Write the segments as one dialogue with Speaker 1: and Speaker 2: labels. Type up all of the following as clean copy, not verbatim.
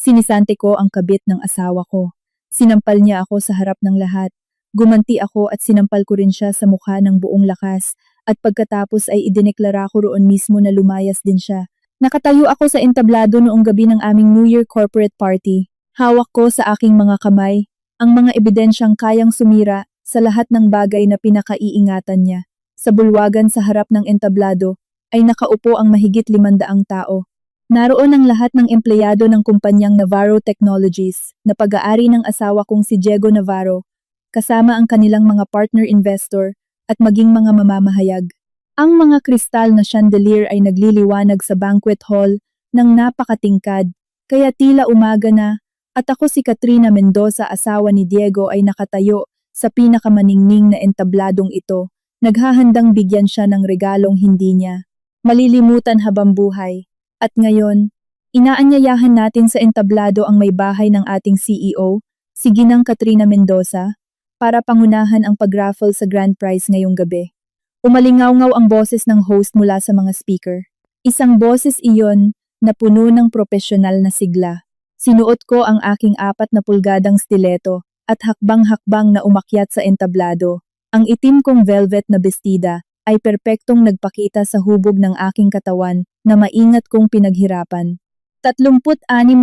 Speaker 1: Sinisante ko ang kabit ng asawa ko. Sinampal niya ako sa harap ng lahat. Gumanti ako at sinampal ko rin siya sa mukha ng buong lakas. At pagkatapos ay idineklara ko roon mismo na lumayas din siya. Nakatayo ako sa entablado noong gabi ng aming New Year corporate party. Hawak ko sa aking mga kamay ang mga ebidensyang kayang sumira sa lahat ng bagay na pinakaiingatan niya. Sa bulwagan sa harap ng entablado ay nakaupo ang mahigit 500 tao. Naroon ang lahat ng empleyado ng kumpanyang Navarro Technologies na pag-aari ng asawa kong si Diego Navarro, kasama ang kanilang mga partner investor at maging mga mamamahayag. Ang mga kristal na chandelier ay nagliliwanag sa banquet hall ng napakatingkad, kaya tila umaga na at ako si Katrina Mendoza, asawa ni Diego, ay nakatayo sa pinakamaningning na entabladong ito, naghahandang bigyan siya ng regalong hindi niya malilimutan habang buhay. At ngayon, inaanyayahan natin sa entablado ang may bahay ng ating CEO, si Ginang Katrina Mendoza, para pangunahan ang pag-raffle sa grand prize ngayong gabi. Umalingaw-ngaw ang boses ng host mula sa mga speaker. Isang boses iyon na puno ng propesyonal na sigla. Sinuot ko ang aking 4 na pulgadang stiletto at hakbang-hakbang na umakyat sa entablado. Ang itim kong velvet na bestida ay perpektong nagpakita sa hubog ng aking katawan na maingat kong pinaghirapan. 36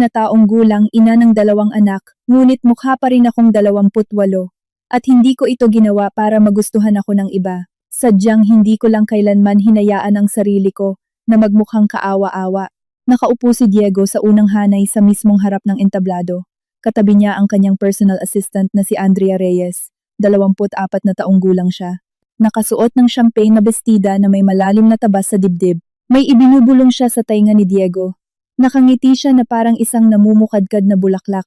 Speaker 1: na taong gulang, ina ng 2 anak, ngunit mukha pa rin akong 28. At hindi ko ito ginawa para magustuhan ako ng iba. Sadyang hindi ko lang kailanman hinayaan ang sarili ko na magmukhang kaawa-awa. Nakaupo si Diego sa unang hanay sa mismong harap ng entablado. Katabi niya ang kanyang personal assistant na si Andrea Reyes, 24 na taong gulang siya. Nakasuot ng champagne na bestida na may malalim na tabas sa dibdib. May ibinubulong siya sa tainga ni Diego. Nakangiti siya na parang isang namumukadkad na bulaklak.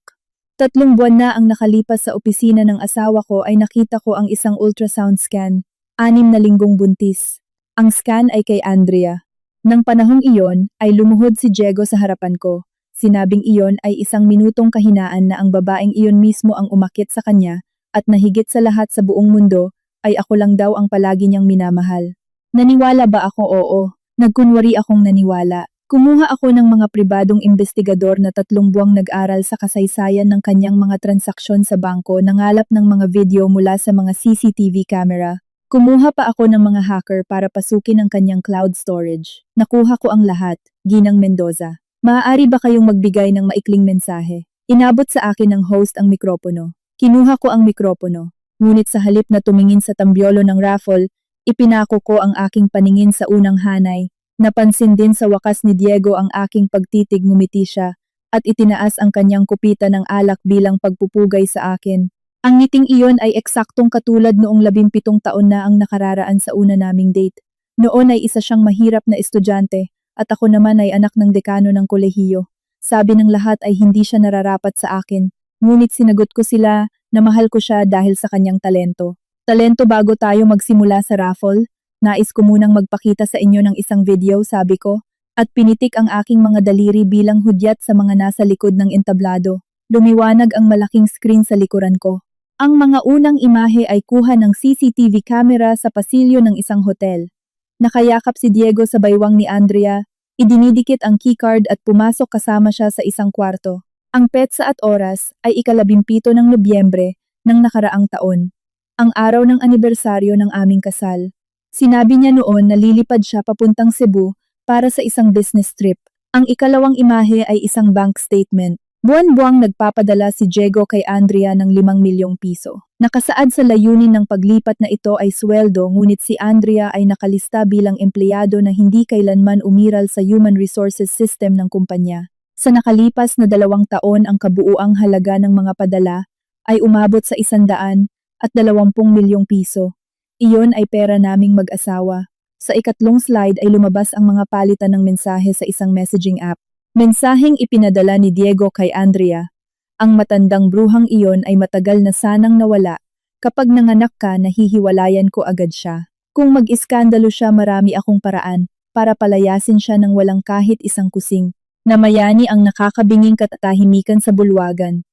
Speaker 1: 3 buwan na ang nakalipas sa opisina ng asawa ko ay nakita ko ang isang ultrasound scan, 6 na linggong buntis. Ang scan ay kay Andrea. Nang panahong iyon ay lumuhod si Diego sa harapan ko. Sinabing iyon ay 1 minutong kahinaan na ang babaeng iyon mismo ang umakyat sa kanya at nahigit sa lahat sa buong mundo ay ako lang daw ang palagi niyang minamahal. Naniwala ba ako? Oo. Nagkunwari akong naniwala. Kumuha ako ng mga pribadong investigador na 3 buwang nag-aral sa kasaysayan ng kanyang mga transaksyon sa bangko, nangalap ng mga video mula sa mga CCTV camera. Kumuha pa ako ng mga hacker para pasukin ang kanyang cloud storage. Nakuha ko ang lahat, Ginang Mendoza. Maaari ba kayong magbigay ng maikling mensahe? Inabot sa akin ng host ang mikropono. Kinuha ko ang mikropono. Ngunit sa halip na tumingin sa tambyolo ng raffle, ipinako ko ang aking paningin sa unang hanay. Napansin din sa wakas ni Diego ang aking pagtitig, ngumiti siya, at itinaas ang kanyang kupita ng alak bilang pagpupugay sa akin. Ang ngiting iyon ay eksaktong katulad noong 17 taon na ang nakararaan sa una naming date. Noon ay isa siyang mahirap na estudyante, at ako naman ay anak ng dekano ng kolehiyo. Sabi ng lahat ay hindi siya nararapat sa akin, ngunit sinagot ko sila na mahal ko siya dahil sa kanyang talento. Talento bago tayo magsimula sa raffle? Nais ko munang magpakita sa inyo ng isang video, sabi ko, at pinitik ang aking mga daliri bilang hudyat sa mga nasa likod ng entablado. Lumiwanag ang malaking screen sa likuran ko. Ang mga unang imahe ay kuha ng CCTV camera sa pasilyo ng isang hotel. Nakayakap si Diego sa baywang ni Andrea, idinidikit ang keycard at pumasok kasama siya sa isang kwarto. Ang petsa at oras ay ika-17 ng Nobyembre ng nakaraang taon, ang araw ng anibersaryo ng aming kasal. Sinabi niya noon na lilipad siya papuntang Cebu para sa isang business trip. Ang ikalawang imahe ay isang bank statement. Buwan-buwang nagpapadala si Diego kay Andrea ng 5 milyong piso. Nakasaad sa layunin ng paglipat na ito ay sweldo, ngunit si Andrea ay nakalista bilang empleyado na hindi kailanman umiral sa human resources system ng kumpanya. Sa nakalipas na 2 taon ang kabuuang halaga ng mga padala ay umabot sa 120 milyong piso. Iyon ay pera naming mag-asawa. Sa ikatlong slide ay lumabas ang mga palitan ng mensahe sa isang messaging app. Mensaheng ipinadala ni Diego kay Andrea. Ang matandang bruhang iyon ay matagal na sanang nawala. Kapag nanganak ka, nahihiwalayan ko agad siya. Kung mag-iskandalo siya, marami akong paraan para palayasin siya ng walang kahit isang kusing. Namayani ang nakakabinging katahimikan sa bulwagan.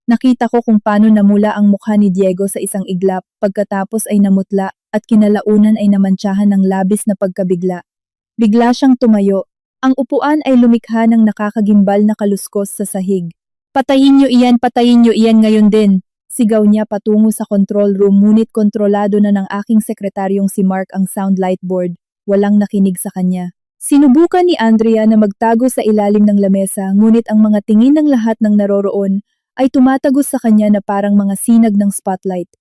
Speaker 1: Nakita ko kung paano namula ang mukha ni Diego sa isang iglap, pagkatapos ay namutla at kinalaunan ay namantsahan ng labis na pagkabigla. Bigla siyang tumayo. Ang upuan ay lumikha ng nakakagimbal na kaluskos sa sahig. Patayin niyo iyan ngayon din. Sigaw niya patungo sa control room ngunit kontrolado na ng aking sekretaryong si Mark ang sound light board. Walang nakinig sa kanya. Sinubukan ni Andrea na magtago sa ilalim ng lamesa ngunit ang mga tingin ng lahat ng naroroon ay tumatagos sa kanya na parang mga sinag ng spotlight.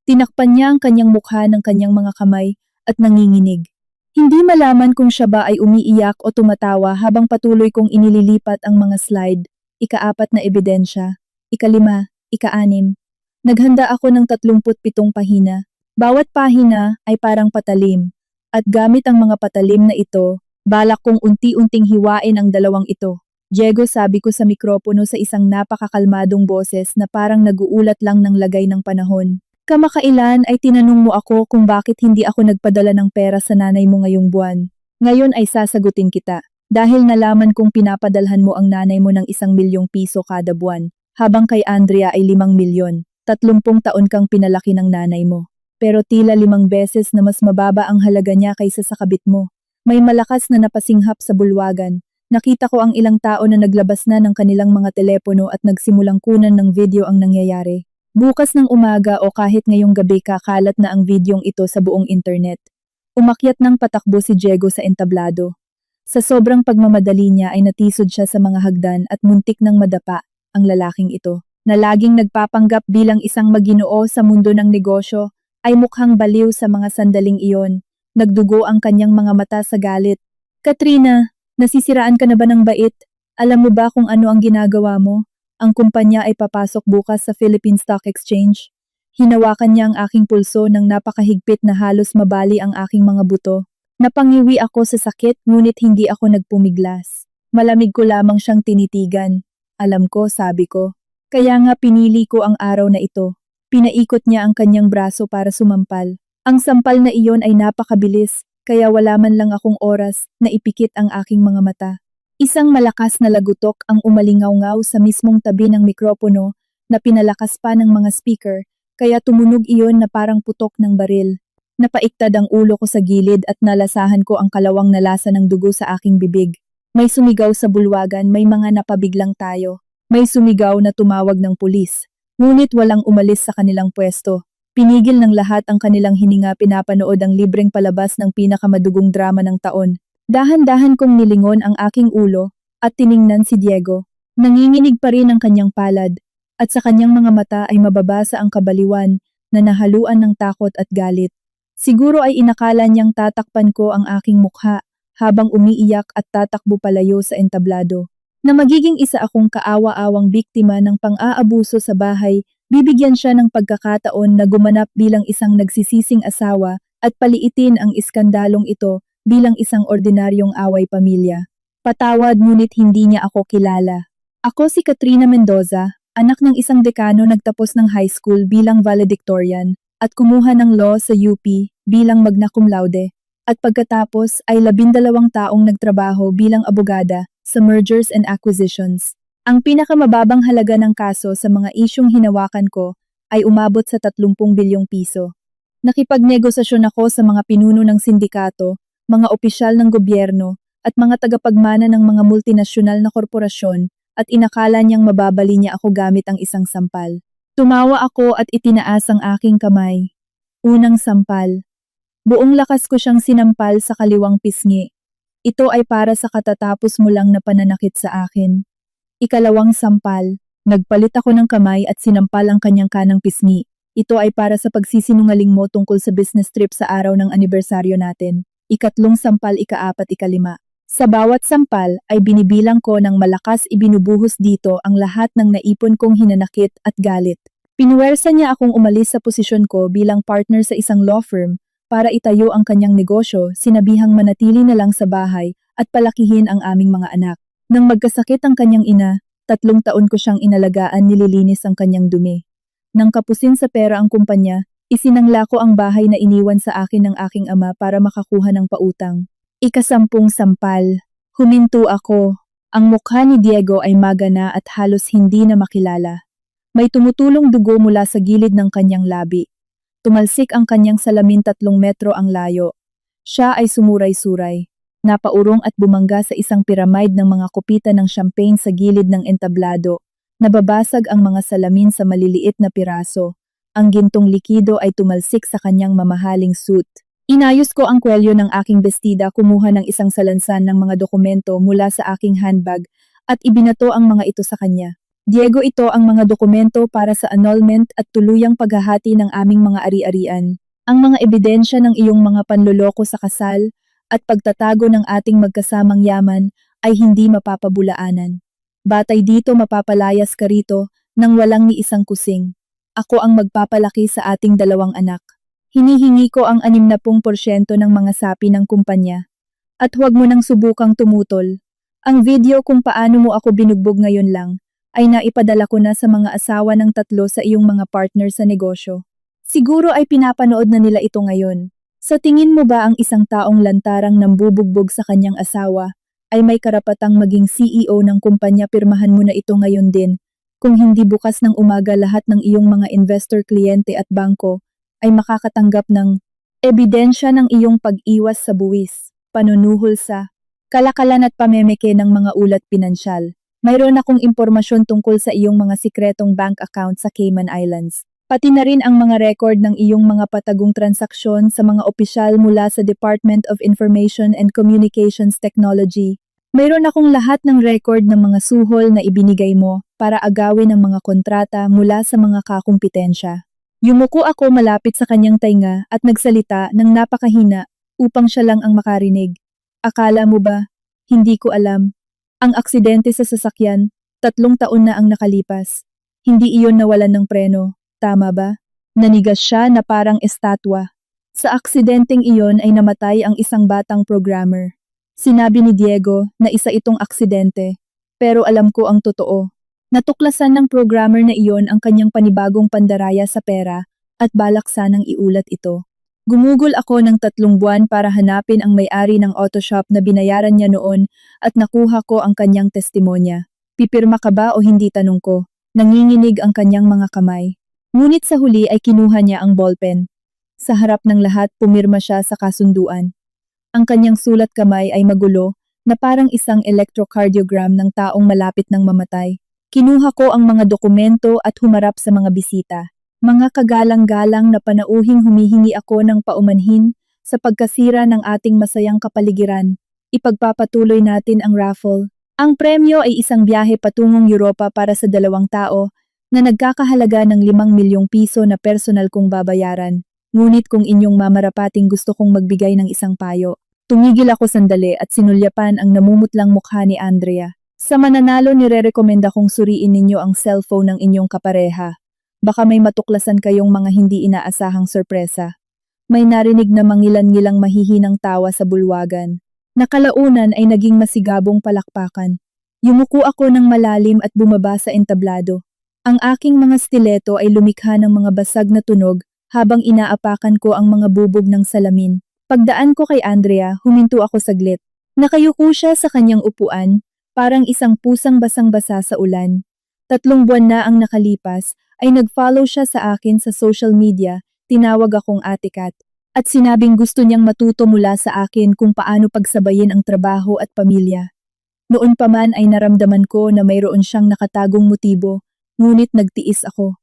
Speaker 1: Tinakpan niya ang kanyang mukha ng kanyang mga kamay at nanginginig. Hindi malaman kung siya ba ay umiiyak o tumatawa habang patuloy kong inililipat ang mga slide, ika-4 na ebidensya, ika-5, ika-6. Naghanda ako ng 37 pahina. Bawat pahina ay parang patalim. At gamit ang mga patalim na ito, balak kong unti-unting hiwain ang dalawang ito. Diego, sabi ko sa mikropono sa isang napakakalmadong boses na parang naguulat lang ng lagay ng panahon. Kamakailan ay tinanong mo ako kung bakit hindi ako nagpadala ng pera sa nanay mo ngayong buwan. Ngayon ay sasagutin kita. Dahil nalaman kong pinapadalhan mo ang nanay mo ng 1 milyong piso kada buwan, habang kay Andrea ay 5 milyon. 30 taon kang pinalaki ng nanay mo. Pero tila 5 beses na mas mababa ang halaga niya kaysa sa kabit mo. May malakas na napasinghap sa bulwagan. Nakita ko ang ilang tao na naglabas na ng kanilang mga telepono at nagsimulang kunan ng video ang nangyayari. Bukas ng umaga o kahit ngayong gabi kakalat na ang videong ito sa buong internet. Umakyat ng patakbo si Diego sa entablado. Sa sobrang pagmamadali niya ay natisod siya sa mga hagdan at muntik ng madapa ang lalaking ito, na laging nagpapanggap bilang isang maginoo sa mundo ng negosyo, ay mukhang baliw sa mga sandaling iyon. Nagdugo ang kanyang mga mata sa galit. Katrina, nasisiraan ka na ba ng bait? Alam mo ba kung ano ang ginagawa mo? Ang kumpanya ay papasok bukas sa Philippine Stock Exchange. Hinawakan niya ang aking pulso ng napakahigpit na halos mabali ang aking mga buto. Napangiwi ako sa sakit ngunit hindi ako nagpumiglas. Malamig ko lamang siyang tinitigan. Alam ko, sabi ko. Kaya nga pinili ko ang araw na ito. Pinaikot niya ang kanyang braso para sumampal. Ang sampal na iyon ay napakabilis, kaya wala man lang akong oras na ipikit ang aking mga mata. Isang malakas na lagutok ang umalingaw-ngaw sa mismong tabi ng mikropono na pinalakas pa ng mga speaker, kaya tumunog iyon na parang putok ng baril. Napaiktad ang ulo ko sa gilid at nalasahan ko ang kalawang na lasa ng dugo sa aking bibig. May sumigaw sa bulwagan, may mga napabiglang tayo. May sumigaw na tumawag ng pulis. Ngunit walang umalis sa kanilang pwesto. Pinigil ng lahat ang kanilang hininga, pinapanood ang libreng palabas ng pinakamadugong drama ng taon. Dahan-dahan kong nilingon ang aking ulo at tiningnan si Diego. Nanginginig pa rin ang kanyang palad at sa kanyang mga mata ay mababasa ang kabaliwan na nahaluan ng takot at galit. Siguro ay inakala niyang tatakpan ko ang aking mukha habang umiiyak at tatakbo palayo sa entablado. Na magiging isa akong kaawa-awang biktima ng pang-aabuso sa bahay, bibigyan siya ng pagkakataon na gumanap bilang isang nagsisising asawa at paliitin ang iskandalong ito bilang isang ordinaryong away pamilya. Patawad ngunit hindi niya ako kilala. Ako si Katrina Mendoza, anak ng isang dekano, nagtapos ng high school bilang valedictorian at kumuha ng law sa UP bilang magna cum laude. At pagkatapos ay 12 taong nagtrabaho bilang abogada sa mergers and acquisitions. Ang pinakamababang halaga ng kaso sa mga isyung hinawakan ko ay umabot sa 30 bilyong piso. Nakipagnegosasyon ako sa mga pinuno ng sindikato, mga opisyal ng gobyerno, at mga tagapagmana ng mga multinasyonal na korporasyon at inakala niyang mababali niya ako gamit ang isang sampal. Tumawa ako at itinaas ang aking kamay. Unang sampal. Buong lakas ko siyang sinampal sa kaliwang pisngi. Ito ay para sa katatapos mo lang na pananakit sa akin. Ikalawang sampal. Nagpalit ako ng kamay at sinampal ang kanyang kanang pisngi. Ito ay para sa pagsisinungaling mo tungkol sa business trip sa araw ng anibersaryo natin. Ikatlong sampal, ika-4, ika-5. Sa bawat sampal ay binibilang ko ng malakas, ibinubuhos dito ang lahat ng naipon kong hinanakit at galit. Pinuwersa niya akong umalis sa posisyon ko bilang partner sa isang law firm para itayo ang kanyang negosyo, sinabihang manatili na lang sa bahay at palakihin ang aming mga anak. Nang magkasakit ang kanyang ina, 3 taon ko siyang inalagaan, nililinis ang kanyang dumi. Nang kapusin sa pera ang kumpanya, isinangla ko ang bahay na iniwan sa akin ng aking ama para makakuha ng pautang. Ika-10 sampal. Huminto ako. Ang mukha ni Diego ay magana at halos hindi na makilala. May tumutulong dugo mula sa gilid ng kanyang labi. Tumalsik ang kanyang salamin, 3 metro ang layo. Siya ay sumuray-suray. Napaurong at bumangga sa isang piramide ng mga kupita ng champagne sa gilid ng entablado. Nababasag ang mga salamin sa maliliit na piraso. Ang gintong likido ay tumalsik sa kanyang mamahaling suit. Inayos ko ang kwelyo ng aking bestida, kumuha ng isang salansan ng mga dokumento mula sa aking handbag at ibinato ang mga ito sa kanya. Diego, ito ang mga dokumento para sa annulment at tuluyang paghahati ng aming mga ari-arian. Ang mga ebidensya ng iyong mga panloloko sa kasal at pagtatago ng ating magkasamang yaman ay hindi mapapabulaanan. Batay dito, mapapalayas ka rito nang walang ni isang kusing. Ako ang magpapalaki sa ating dalawang anak. Hinihingi ko ang 60% ng mga sapi ng kumpanya. At huwag mo nang subukang tumutol. Ang video kung paano mo ako binugbog ngayon lang ay naipadala ko na sa mga asawa ng 3 sa iyong mga partner sa negosyo. Siguro ay pinapanood na nila ito ngayon. Sa tingin mo ba ang isang taong lantarang nambubugbog sa kanyang asawa ay may karapatang maging CEO ng kumpanya? Pirmahan mo na ito ngayon din. Kung hindi bukas ng umaga lahat ng iyong mga investor, kliyente at bangko ay makakatanggap ng ebidensya ng iyong pag-iwas sa buwis, panunuhol sa kalakalan at pamemeke ng mga ulat pinansyal. Mayroon akong impormasyon tungkol sa iyong mga sikretong bank account sa Cayman Islands. Pati na rin ang mga record ng iyong mga patagong transaksyon sa mga opisyal mula sa Department of Information and Communications Technology. Mayroon akong lahat ng record ng mga suhol na ibinigay mo para agawin ang mga kontrata mula sa mga kakumpetensya. Yumuko ako malapit sa kanyang tainga at nagsalita ng napakahina upang siya lang ang makarinig. Akala mo ba? Hindi ko alam. Ang aksidente sa sasakyan, 3 taon na ang nakalipas. Hindi iyon nawalan ng preno, tama ba? Nanigas siya na parang estatwa. Sa aksidenteng iyon ay namatay ang isang batang programmer. Sinabi ni Diego na isa itong aksidente, pero alam ko ang totoo. Natuklasan ng programmer na iyon ang kanyang panibagong pandaraya sa pera at balak sanang iulat ito. Gumugol ako ng 3 buwan para hanapin ang may-ari ng auto shop na binayaran niya noon at nakuha ko ang kanyang testimonya. Pipirma ka ba o hindi, tanong ko. Nanginginig ang kanyang mga kamay. Ngunit sa huli ay kinuha niya ang ballpen. Sa harap ng lahat, pumirma siya sa kasunduan. Ang kanyang sulat kamay ay magulo na parang isang electrocardiogram ng taong malapit ng mamatay. Kinuha ko ang mga dokumento at humarap sa mga bisita. Mga kagalang-galang na panauhing humihingi ako ng paumanhin sa pagkasira ng ating masayang kapaligiran. Ipagpapatuloy natin ang raffle. Ang premyo ay isang biyahe patungong Europa para sa 2 tao na nagkakahalaga ng 5 milyong piso na personal kong babayaran. Ngunit kung inyong mamarapating gusto kong magbigay ng isang payo. Tumigil ako sandali at sinulyapan ang namumutlang mukha ni Andrea. Sa mananalo, nirerekomenda kong suriin ninyo ang cellphone ng inyong kapareha. Baka may matuklasan kayong mga hindi inaasahang sorpresa. May narinig na mangilan-ngilang mahihinang tawa sa bulwagan. Nakalaunan ay naging masigabong palakpakan. Yumuko ako ng malalim at bumaba sa entablado. Ang aking mga stiletto ay lumikha ng mga basag na tunog habang inaapakan ko ang mga bubog ng salamin. Pagdaan ko kay Andrea, huminto ako saglit. Nakayuko siya sa kanyang upuan, parang isang pusang basang-basa sa ulan. 3 buwan na ang nakalipas, ay nag-follow siya sa akin sa social media, tinawag akong Ate Kat, at sinabing gusto niyang matuto mula sa akin kung paano pagsabayin ang trabaho at pamilya. Noon pa man ay naramdaman ko na mayroon siyang nakatagong motibo, ngunit nagtiis ako.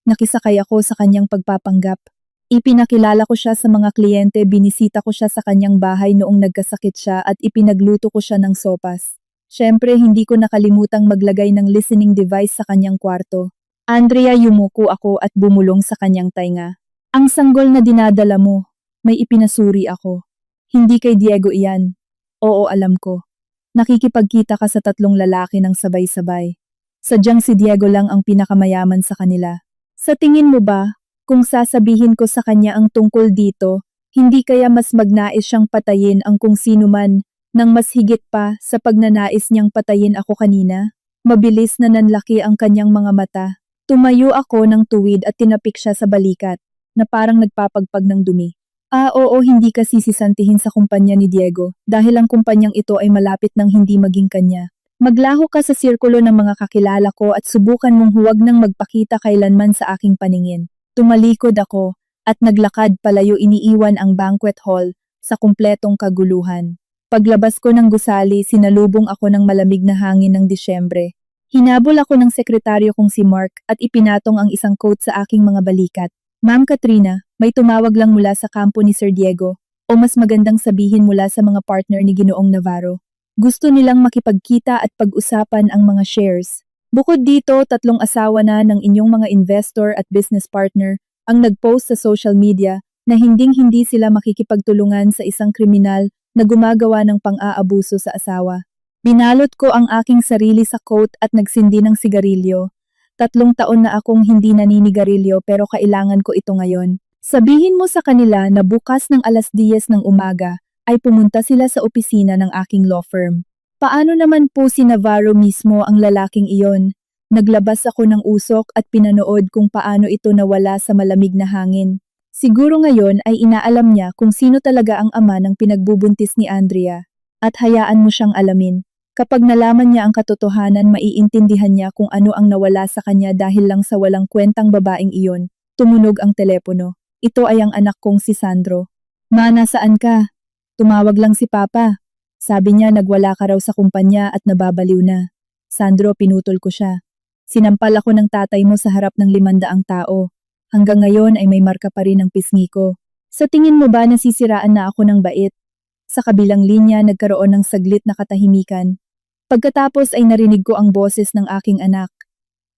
Speaker 1: Nakisakay ako sa kanyang pagpapanggap. Ipinakilala ko siya sa mga kliyente, binisita ko siya sa kanyang bahay noong nagkasakit siya at ipinagluto ko siya ng sopas. Siyempre, hindi ko nakalimutang maglagay ng listening device sa kanyang kwarto. Andrea, yumuko ako at bumulong sa kanyang tainga. Ang sanggol na dinadala mo, may ipinasuri ako. Hindi kay Diego iyan. Oo, alam ko. Nakikipagkita ka sa 3 lalaki ng sabay-sabay. Sadyang si Diego lang ang pinakamayaman sa kanila. Sa tingin mo ba, kung sasabihin ko sa kanya ang tungkol dito, hindi kaya mas magnais siyang patayin ang kung sino man nang mas higit pa sa pagnanais niyang patayin ako kanina? Mabilis na nanlaki ang kanyang mga mata. Tumayo ako ng tuwid at tinapik siya sa balikat, na parang nagpapagpag ng dumi. Oo, hindi ka sisisantihin sa kumpanya ni Diego dahil ang kumpanyang ito ay malapit ng hindi maging kanya. Maglaho ka sa sirkulo ng mga kakilala ko at subukan mong huwag nang magpakita kailanman sa aking paningin. Tumalikod ako at naglakad palayo, iniiwan ang banquet hall sa kumpletong kaguluhan. Paglabas ko ng gusali, sinalubong ako ng malamig na hangin ng Disyembre. Hinabol ako ng sekretaryo kong si Mark at ipinatong ang isang quote sa aking mga balikat. Ma'am Katrina, may tumawag lang mula sa kampo ni Sir Diego, o mas magandang sabihin mula sa mga partner ni Ginoong Navarro. Gusto nilang makipagkita at pag-usapan ang mga shares. Bukod dito, 3 asawa na ng inyong mga investor at business partner ang nag-post sa social media na hinding-hindi sila makikipagtulungan sa isang kriminal na gumagawa ng pang-aabuso sa asawa. Binalot ko ang aking sarili sa coat at nagsindi ng sigarilyo. 3 taon na akong hindi naninigarilyo pero kailangan ko ito ngayon. Sabihin mo sa kanila na bukas ng 10:00 ng umaga ay pumunta sila sa opisina ng aking law firm. Paano naman po si Navarro mismo ang lalaking iyon? Naglabas ako ng usok at pinanood kung paano ito nawala sa malamig na hangin. Siguro ngayon ay inaalam niya kung sino talaga ang ama ng pinagbubuntis ni Andrea. At hayaan mo siyang alamin. Kapag nalaman niya ang katotohanan, maiintindihan niya kung ano ang nawala sa kanya dahil lang sa walang kwentang babaeng iyon. Tumunog ang telepono. Ito ay ang anak kong si Sandro. Ma, nasaan ka? Tumawag lang si Papa. Sabi niya nagwala ka raw sa kumpanya at nababaliw na. Sandro, pinutol ko siya. Sinampal ako ng tatay mo sa harap ng 500 tao. Hanggang ngayon ay may marka pa rin ang pisngi ko. Sa tingin mo ba nasisiraan na ako ng bait? Sa kabilang linya nagkaroon ng saglit na katahimikan. Pagkatapos ay narinig ko ang boses ng aking anak.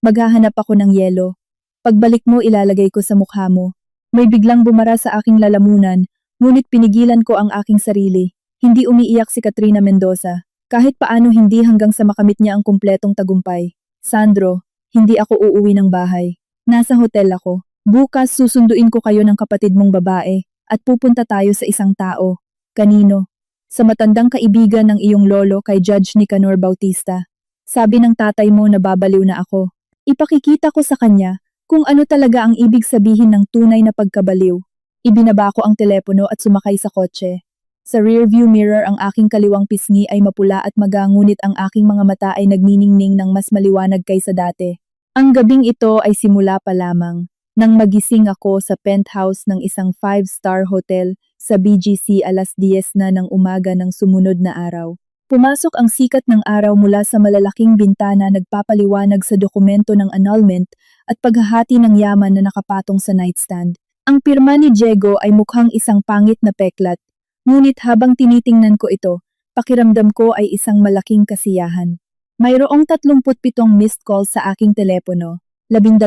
Speaker 1: Maghahanap ako ng yelo. Pagbalik mo ilalagay ko sa mukha mo. May biglang bumara sa aking lalamunan, ngunit pinigilan ko ang aking sarili. Hindi umiiyak si Katrina Mendoza. Kahit paano hindi hanggang sa makamit niya ang kumpletong tagumpay. Sandro, hindi ako uuwi ng bahay. Nasa hotel ako. Bukas susunduin ko kayo ng kapatid mong babae at pupunta tayo sa isang tao. Kanino? Sa matandang kaibigan ng iyong lolo kay Judge Nicanor Bautista. Sabi ng tatay mo na babaliw na ako. Ipakikita ko sa kanya kung ano talaga ang ibig sabihin ng tunay na pagkabaliw. Ibinaba ko ang telepono at sumakay sa kotse. Sa rearview mirror ang aking kaliwang pisngi ay mapula at maga, ngunit ang aking mga mata ay nagniningning ng mas maliwanag kaysa dati. Ang gabing ito ay simula pa lamang. Nang magising ako sa penthouse ng isang 5-star hotel sa BGC 10:00 na ng umaga ng sumunod na araw. Pumasok ang sikat ng araw mula sa malalaking bintana, nagpapaliwanag sa dokumento ng annulment at paghahati ng yaman na nakapatong sa nightstand. Ang pirma ni Diego ay mukhang isang pangit na peklat. Ngunit habang tinitingnan ko ito, pakiramdam ko ay isang malaking kasiyahan. Mayroong 37 missed calls sa aking telepono, 12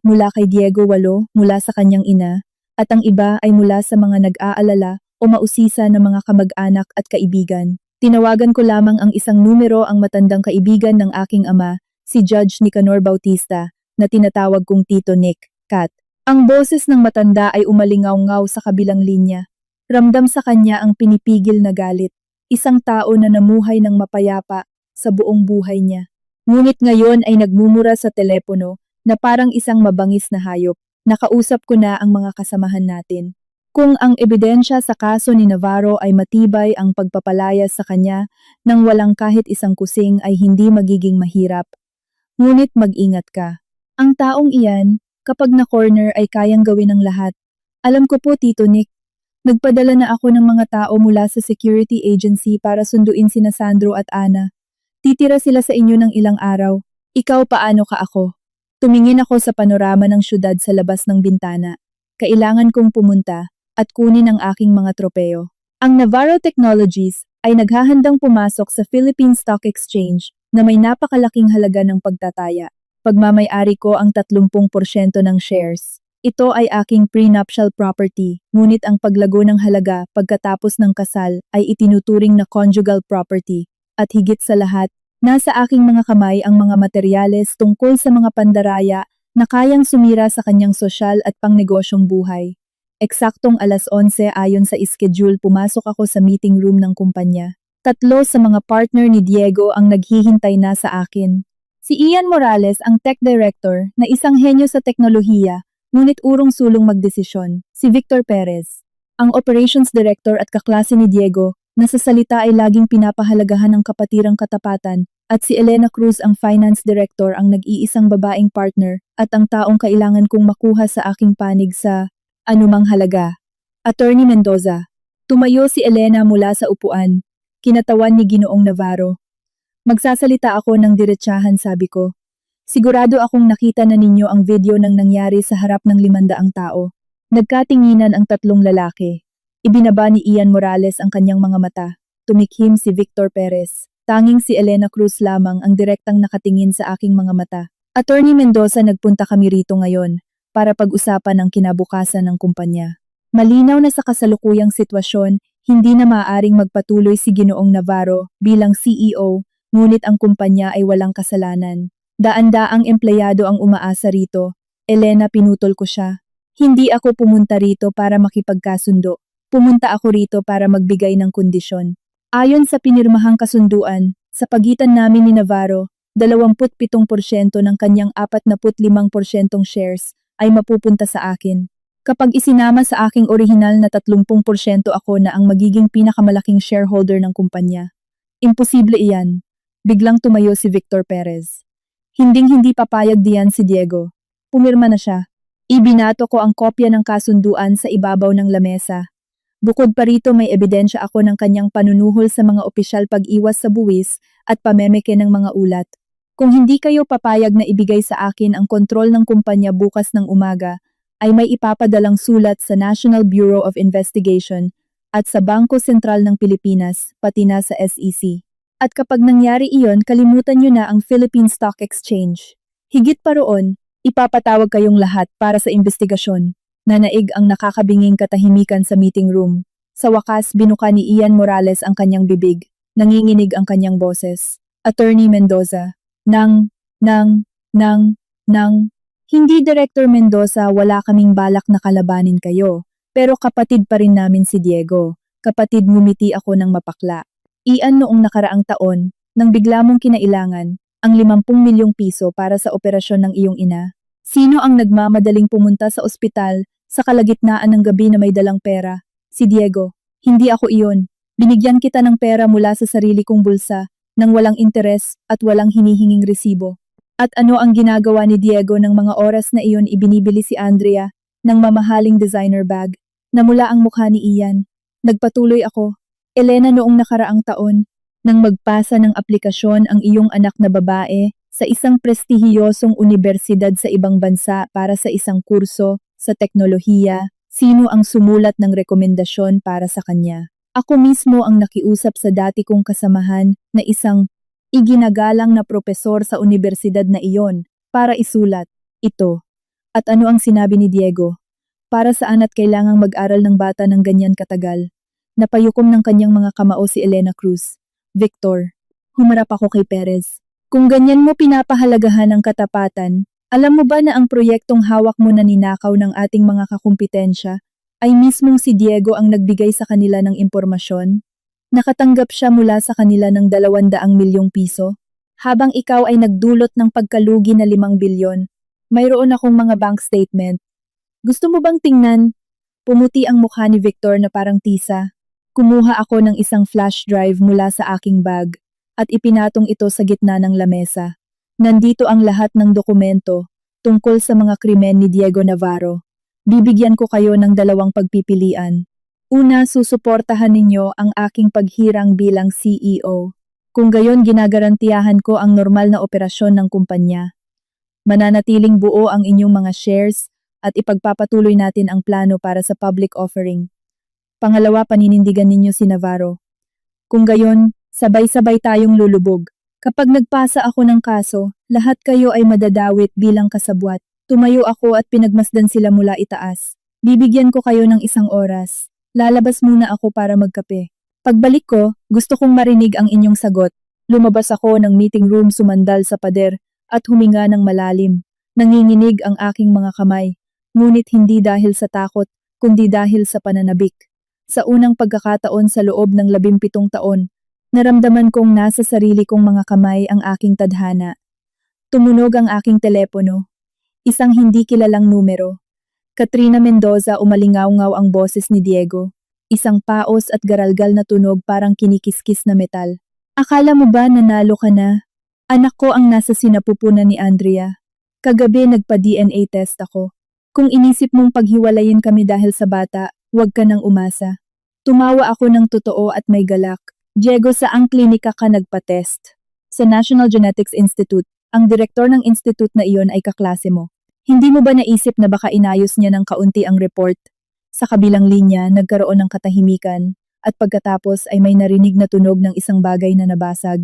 Speaker 1: mula kay Diego, 8 mula sa kanyang ina, at ang iba ay mula sa mga nag-aalala o mausisa na mga kamag-anak at kaibigan. Tinawagan ko lamang ang isang numero, ang matandang kaibigan ng aking ama, si Judge Nicanor Bautista, na tinatawag kong Tito Nick, Kat. Ang boses ng matanda ay umalingaw-ngaw sa kabilang linya. Ramdam sa kanya ang pinipigil na galit. Isang tao na namuhay ng mapayapa sa buong buhay niya. Ngunit ngayon ay nagmumura sa telepono na parang isang mabangis na hayop. Nakausap ko na ang mga kasamahan natin. Kung ang ebidensya sa kaso ni Navarro ay matibay, ang pagpapalayas sa kanya nang walang kahit isang kusing ay hindi magiging mahirap. Ngunit mag-ingat ka. Ang taong iyan, kapag na-corner ay kayang gawin ang lahat. Alam ko po, Tito Nick. Nagpadala na ako ng mga tao mula sa security agency para sunduin sina Sandro at Ana. Titira sila sa inyo ng ilang araw. Ikaw, paano ka ako? Tumingin ako sa panorama ng syudad sa labas ng bintana. Kailangan kong pumunta at kunin ang aking mga tropeo. Ang Navarro Technologies ay naghahandang pumasok sa Philippine Stock Exchange na may napakalaking halaga ng pagtataya. Pagmamay-ari ko ang 30% ng shares. Ito ay aking prenuptial property, ngunit ang paglago ng halaga pagkatapos ng kasal ay itinuturing na conjugal property. At higit sa lahat, nasa aking mga kamay ang mga materyales tungkol sa mga pandaraya na kayang sumira sa kanyang sosyal at pangnegosyong buhay. Eksaktong 11:00 ayon sa schedule, pumasok ako sa meeting room ng kumpanya. 3 sa mga partner ni Diego ang naghihintay na sa akin. Si Ian Morales, ang tech director, na isang henyo sa teknolohiya, ngunit urong-sulong magdesisyon. Si Victor Perez, ang operations director at kaklase ni Diego, na sa salita ay laging pinapahalagahan ng kapatirang katapatan, at si Elena Cruz, ang finance director, ang nag-iisang babaeng partner at ang taong kailangan kong makuha sa aking panig sa anumang halaga. Attorney Mendoza. Tumayo si Elena mula sa upuan. Kinatawan ni Ginoong Navarro. Magsasalita ako ng diretsahan, sabi ko. Sigurado akong nakita na ninyo ang video ng nangyari sa harap ng 500 tao. Nagkatinginan ang tatlong lalaki. Ibinaba ni Ian Morales ang kanyang mga mata. Tumikhim si Victor Perez. Tanging si Elena Cruz lamang ang direktang nakatingin sa aking mga mata. Attorney Mendoza, nagpunta kami rito ngayon para pag-usapan ang kinabukasan ng kumpanya. Malinaw na sa kasalukuyang sitwasyon, hindi na maaaring magpatuloy si Ginoong Navarro bilang CEO, ngunit ang kumpanya ay walang kasalanan. Daan-daang empleyado ang umaasa rito. Elena, pinutol ko siya. Hindi ako pumunta rito para makipagkasundo. Pumunta ako rito para magbigay ng kondisyon. Ayon sa pinirmahang kasunduan, sa pagitan namin ni Navarro, 27% ng kanyang 45% shares ay mapupunta sa akin. Kapag isinama sa aking orihinal na 30% ako na ang magiging pinakamalaking shareholder ng kumpanya. Imposible iyan. Biglang tumayo si Victor Perez. Hinding-hindi papayag diyan si Diego. Pumirma na siya. Ibinato ko ang kopya ng kasunduan sa ibabaw ng lamesa. Bukod pa rito, may ebidensya ako ng kanyang panunuhol sa mga opisyal pag-iwas sa buwis at pamemeke ng mga ulat. Kung hindi kayo papayag na ibigay sa akin ang kontrol ng kumpanya bukas ng umaga, ay may ipapadalang sulat sa National Bureau of Investigation at sa Bangko Sentral ng Pilipinas, pati na sa SEC. At kapag nangyari iyon, kalimutan nyo na ang Philippine Stock Exchange. Higit pa roon, ipapatawag kayong lahat para sa investigasyon. Nanaig ang nakakabinging katahimikan sa meeting room. Sa wakas, binuka ni Ian Morales ang kanyang bibig. Nanginginig ang kanyang boses. Attorney Mendoza. Hindi Director Mendoza, wala kaming balak na kalabanin kayo. Pero kapatid pa rin namin si Diego. Kapatid, ngumiti ako ng mapakla. Ian, noong nakaraang taon, nang bigla mong kinailangan, ang 50 milyong piso para sa operasyon ng iyong ina. Sino ang nagmamadaling pumunta sa ospital sa kalagitnaan ng gabi na may dalang pera? Si Diego. Hindi ako iyon. Binigyan kita ng pera mula sa sarili kong bulsa, nang walang interes at walang hinihinging resibo. At ano ang ginagawa ni Diego ng mga oras na iyon? Ibinibili si Andrea ng mamahaling designer bag na mula ang mukha ni Ian. Nagpatuloy ako. Elena, noong nakaraang taon, nang magpasa ng aplikasyon ang iyong anak na babae sa isang prestihiyosong unibersidad sa ibang bansa para sa isang kurso sa teknolohiya, sino ang sumulat ng rekomendasyon para sa kanya? Ako mismo ang nakiusap sa dati kong kasamahan na isang iginagalang na propesor sa unibersidad na iyon para isulat ito. At ano ang sinabi ni Diego? Para saan at kailangang mag-aral ng bata ng ganyan katagal? Napayukom ng kanyang mga kamao si Elena Cruz. Victor, humarap ako kay Perez. Kung ganyan mo pinapahalagahan ang katapatan, alam mo ba na ang proyektong hawak mo na ninakaw ng ating mga kakumpetensya ay mismong si Diego ang nagbigay sa kanila ng impormasyon? Nakatanggap siya mula sa kanila ng 200 milyong piso, habang ikaw ay nagdulot ng pagkalugi na 5 bilyon. Mayroon akong mga bank statement. Gusto mo bang tingnan? Pumuti ang mukha ni Victor na parang tisa. Kumuha ako ng isang flash drive mula sa aking bag at ipinatong ito sa gitna ng lamesa. Nandito ang lahat ng dokumento tungkol sa mga krimen ni Diego Navarro. Bibigyan ko kayo ng 2 pagpipilian. Una, susuportahan ninyo ang aking paghirang bilang CEO. Kung gayon, ginagarantiyahan ko ang normal na operasyon ng kumpanya. Mananatiling buo ang inyong mga shares at ipagpapatuloy natin ang plano para sa public offering. Pangalawa, paninindigan ninyo si Navarro. Kung gayon, sabay-sabay tayong lulubog. Kapag nagpasa ako ng kaso, lahat kayo ay madadawit bilang kasabwat. Tumayo ako at pinagmasdan sila mula itaas. Bibigyan ko kayo ng 1 oras. Lalabas muna ako para magkape. Pagbalik ko, gusto kong marinig ang inyong sagot. Lumabas ako ng meeting room, sumandal sa pader at huminga ng malalim. Nanginginig ang aking mga kamay, ngunit hindi dahil sa takot, kundi dahil sa pananabik. Sa unang pagkakataon sa loob ng 17 taon, naramdaman kong nasa sarili kong mga kamay ang aking tadhana. Tumunog ang aking telepono. Isang hindi kilalang numero. Katrina Mendoza, umalingaw-ngaw ang boses ni Diego. Isang paos at garalgal na tunog, parang kinikiskis na metal. Akala mo ba nanalo ka na? Anak ko ang nasa sinapupunan ni Andrea. Kagabi nagpa-DNA test ako. Kung inisip mong paghiwalayin kami dahil sa bata, huwag ka nang umasa. Tumawa ako ng totoo at may galak. Diego, saang klinika ka nagpa-test? sa National Genetics Institute. Ang direktor ng institute na iyon ay kaklase mo. Hindi mo ba naisip na baka inayos niya ng kaunti ang report? Sa kabilang linya, nagkaroon ng katahimikan, at pagkatapos ay may narinig na tunog ng isang bagay na nabasag.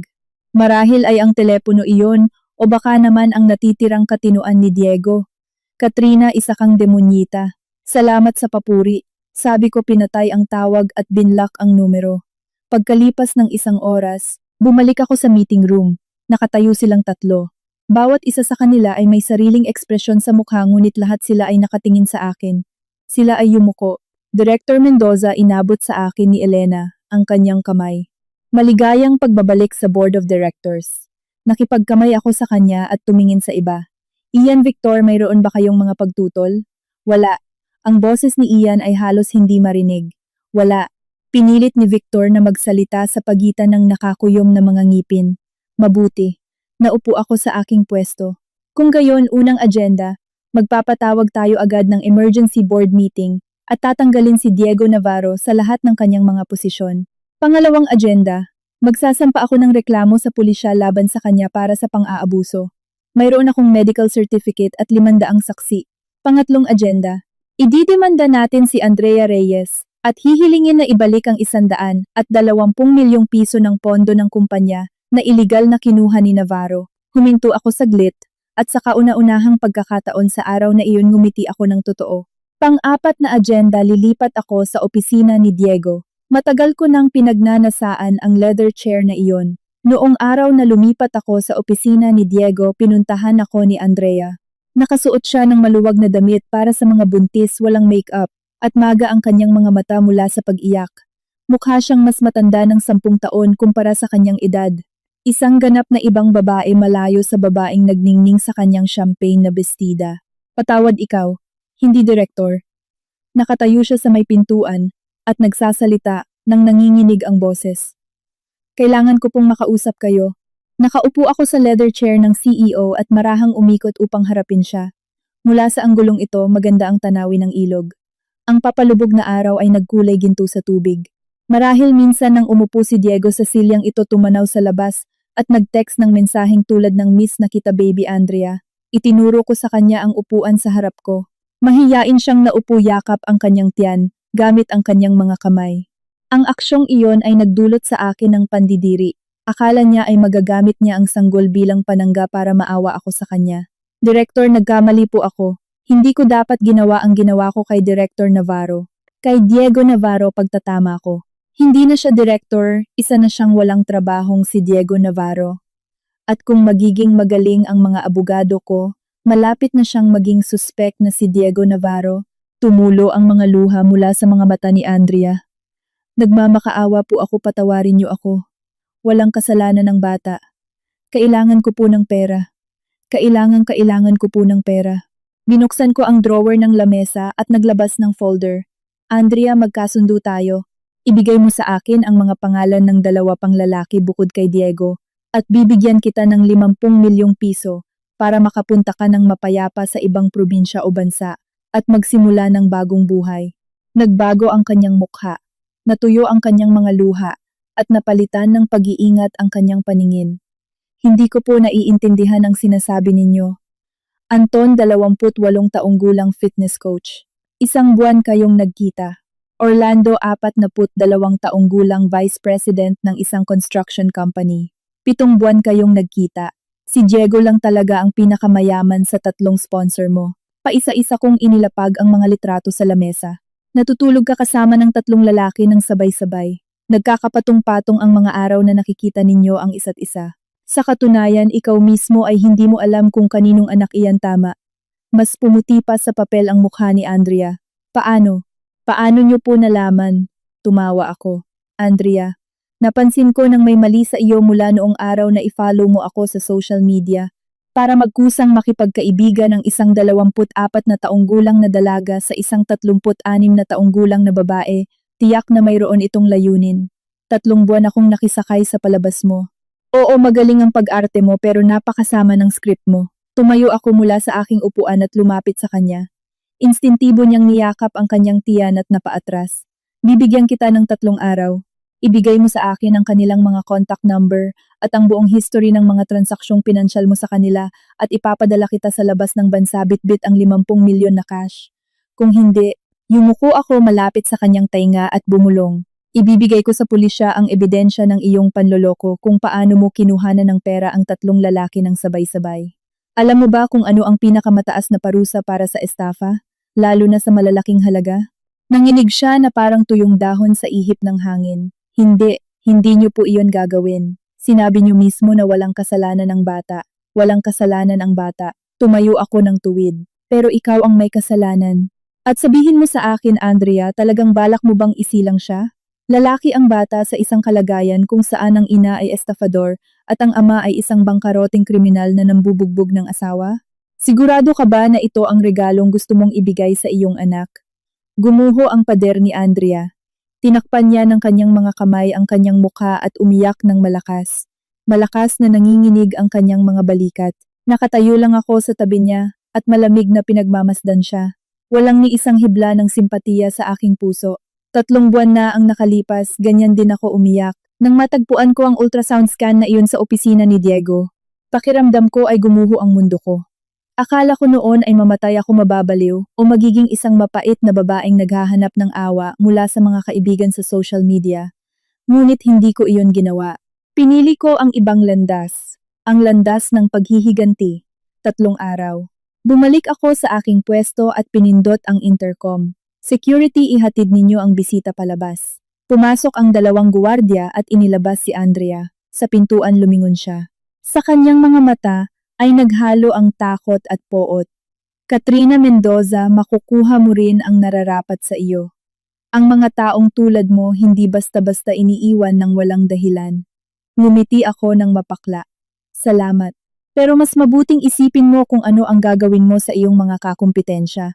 Speaker 1: Marahil ay ang telepono iyon, o baka naman ang natitirang katinuan ni Diego. Katrina, isa kang demonyita. Salamat sa papuri. Sabi ko pinatay ang tawag at binlock ang numero. Pagkalipas ng isang oras, bumalik ako sa meeting room. Nakatayo silang tatlo. Bawat isa sa kanila ay may sariling ekspresyon sa mukha ngunit lahat sila ay nakatingin sa akin. Sila ay yumuko. Director Mendoza inabot sa akin ni Elena ang kanyang kamay. Maligayang pagbabalik sa Board of Directors. Nakipagkamay ako sa kanya at tumingin sa iba. Ian, Victor, mayroon ba kayong mga pagtutol? Wala. Ang boses ni Ian ay halos hindi marinig. Wala. Pinilit ni Victor na magsalita sa pagitan ng nakakuyom na mga ngipin. Mabuti. Naupo ako sa aking pwesto. Kung gayon, unang agenda, magpapatawag tayo agad ng emergency board meeting at tatanggalin si Diego Navarro sa lahat ng kanyang mga posisyon. Pangalawang agenda, magsasampa ako ng reklamo sa pulisya laban sa kanya para sa pang-aabuso. Mayroon akong medical certificate at 500 saksi. Pangatlong agenda, ididemanda natin si Andrea Reyes at hihilingin na ibalik ang 100 at 20 milyong piso ng pondo ng kumpanya na iligal na kinuha ni Navarro. Huminto ako saglit, at sa kauna-unahang pagkakataon sa araw na iyon ngumiti ako ng totoo. Pang-apat na agenda, lilipat ako sa opisina ni Diego. Matagal ko nang pinagnanasaan ang leather chair na iyon. Noong araw na lumipat ako sa opisina ni Diego, pinuntahan ako ni Andrea. Nakasuot siya ng maluwag na damit para sa mga buntis, walang make-up, at maga ang kanyang mga mata mula sa pag-iyak. Mukha siyang mas matanda ng 10 taon kumpara sa kanyang edad. Isang ganap na ibang babae malayo sa babaeng nagningning sa kanyang champagne na bestida. Patawad ikaw, hindi direktor. Nakatayo siya sa may pintuan at nagsasalita nang nanginginig ang boses. Kailangan ko pong makausap kayo. Nakaupo ako sa leather chair ng CEO at marahang umikot upang harapin siya. Mula sa anggulong ito, maganda ang tanawin ng ilog. Ang papalubog na araw ay nagkulay ginto sa tubig. Marahil minsan nang umupo si Diego sa silyang ito tumanaw sa labas at nag-text ng mensaheng tulad ng "Miss na kita baby Andrea." Itinuro ko sa kanya ang upuan sa harap ko. Mahiyain siyang naupo, yakap ang kanyang tiyan gamit ang kanyang mga kamay. Ang aksyong iyon ay nagdulot sa akin ng pandidiri. Akala niya ay magagamit niya ang sanggol bilang panangga para maawa ako sa kanya. Direktor, nagkamali po ako. Hindi ko dapat ginawa ang ginawa ko kay Director Navarro. Kay Diego Navarro pagtatama ko. Hindi na siya direktor, isa na siyang walang trabahong si Diego Navarro. At kung magiging magaling ang mga abogado ko, malapit na siyang maging suspect na si Diego Navarro. Tumulo ang mga luha mula sa mga mata ni Andrea. Nagmamakaawa po ako, patawarin niyo ako. Walang kasalanan ng bata. Kailangan ko po ng pera. Kailangan ko po ng pera. Binuksan ko ang drawer ng lamesa at naglabas ng folder. Andrea, magkasundo tayo. Ibigay mo sa akin ang mga pangalan ng 2 pang lalaki bukod kay Diego at bibigyan kita ng 50 milyong piso para makapunta ka ng mapayapa sa ibang probinsya o bansa at magsimula ng bagong buhay. Nagbago ang kanyang mukha, natuyo ang kanyang mga luha at napalitan ng pag-iingat ang kanyang paningin. Hindi ko po naiintindihan ang sinasabi ninyo. Anton, 28 taong gulang fitness coach. 1 buwan kayong nagkita. Orlando, 42 taong gulang vice president ng isang construction company. 7 buwan kayong nagkita. Si Diego lang talaga ang pinakamayaman sa 3 sponsor mo. Paisa-isa kong inilapag ang mga litrato sa lamesa. Natutulog ka kasama ng 3 lalaki ng sabay-sabay. Nagkakapatong-patong ang mga araw na nakikita ninyo ang isa't isa. Sa katunayan, ikaw mismo ay hindi mo alam kung kaninong anak iyan, tama. Mas pumuti pa sa papel ang mukha ni Andrea. Paano? Paano niyo po nalaman? Tumawa ako. Andrea, napansin ko nang may mali sa iyo mula noong araw na i-follow mo ako sa social media para magkusang makipagkaibigan ang isang 24 na taong gulang na dalaga sa isang 36 na taong gulang na babae. Tiyak na mayroon itong layunin. 3 buwan akong nakisakay sa palabas mo. Oo, magaling ang pag-arte mo pero napakasama ng script mo. Tumayo ako mula sa aking upuan at lumapit sa kanya. Instintibo niyang niyakap ang kanyang tiyan at napaatras. Bibigyan kita ng 3 araw. Ibigay mo sa akin ang kanilang mga contact number at ang buong history ng mga transaksyong pinansyal mo sa kanila at ipapadala kita sa labas ng bansa bitbit ang 50 milyon na cash. Kung hindi, yumuko ako malapit sa kanyang tainga at bumulong. Ibibigay ko sa pulisya ang ebidensya ng iyong panloloko kung paano mo kinuhanan ng pera ang 3 lalaki ng sabay-sabay. Alam mo ba kung ano ang pinakamataas na parusa para sa estafa? Lalo na sa malalaking halaga? Nanginig siya na parang tuyong dahon sa ihip ng hangin. Hindi niyo po iyon gagawin. Sinabi niyo mismo na walang kasalanan ng bata. Walang kasalanan ang bata. Tumayo ako ng tuwid. Pero ikaw ang may kasalanan. At sabihin mo sa akin, Andrea, talagang balak mo bang isilang siya? Lalaki ang bata sa isang kalagayan kung saan ang ina ay estafador at ang ama ay isang bangkaroting kriminal na nambubugbog ng asawa? Sigurado ka ba na ito ang regalong gusto mong ibigay sa iyong anak? Gumuho ang pader ni Andrea. Tinakpan niya ng kanyang mga kamay ang kanyang mukha at umiyak ng malakas. Malakas na nanginginig ang kanyang mga balikat. Nakatayo lang ako sa tabi niya at malamig na pinagmamasdan siya. Walang ni isang hibla ng simpatiya sa aking puso. 3 buwan na ang nakalipas, ganyan din ako umiyak. Nang matagpuan ko ang ultrasound scan na iyon sa opisina ni Diego, pakiramdam ko ay gumuho ang mundo ko. Akala ko noon ay mamatay ako mababaliw o magiging isang mapait na babaeng naghahanap ng awa mula sa mga kaibigan sa social media. Ngunit hindi ko iyon ginawa. Pinili ko ang ibang landas. Ang landas ng paghihiganti. 3 araw. Bumalik ako sa aking pwesto at pinindot ang intercom. Security, ihatid ninyo ang bisita palabas. Pumasok ang 2 guwardiya at inilabas si Andrea. Sa pintuan lumingon siya. Sa kanyang mga mata ay naghalo ang takot at poot. Katrina Mendoza, makukuha mo rin ang nararapat sa iyo. Ang mga taong tulad mo hindi basta-basta iniiwan ng walang dahilan. Ngumiti ako ng mapakla. Salamat. Pero mas mabuting isipin mo kung ano ang gagawin mo sa iyong mga kakumpetensya.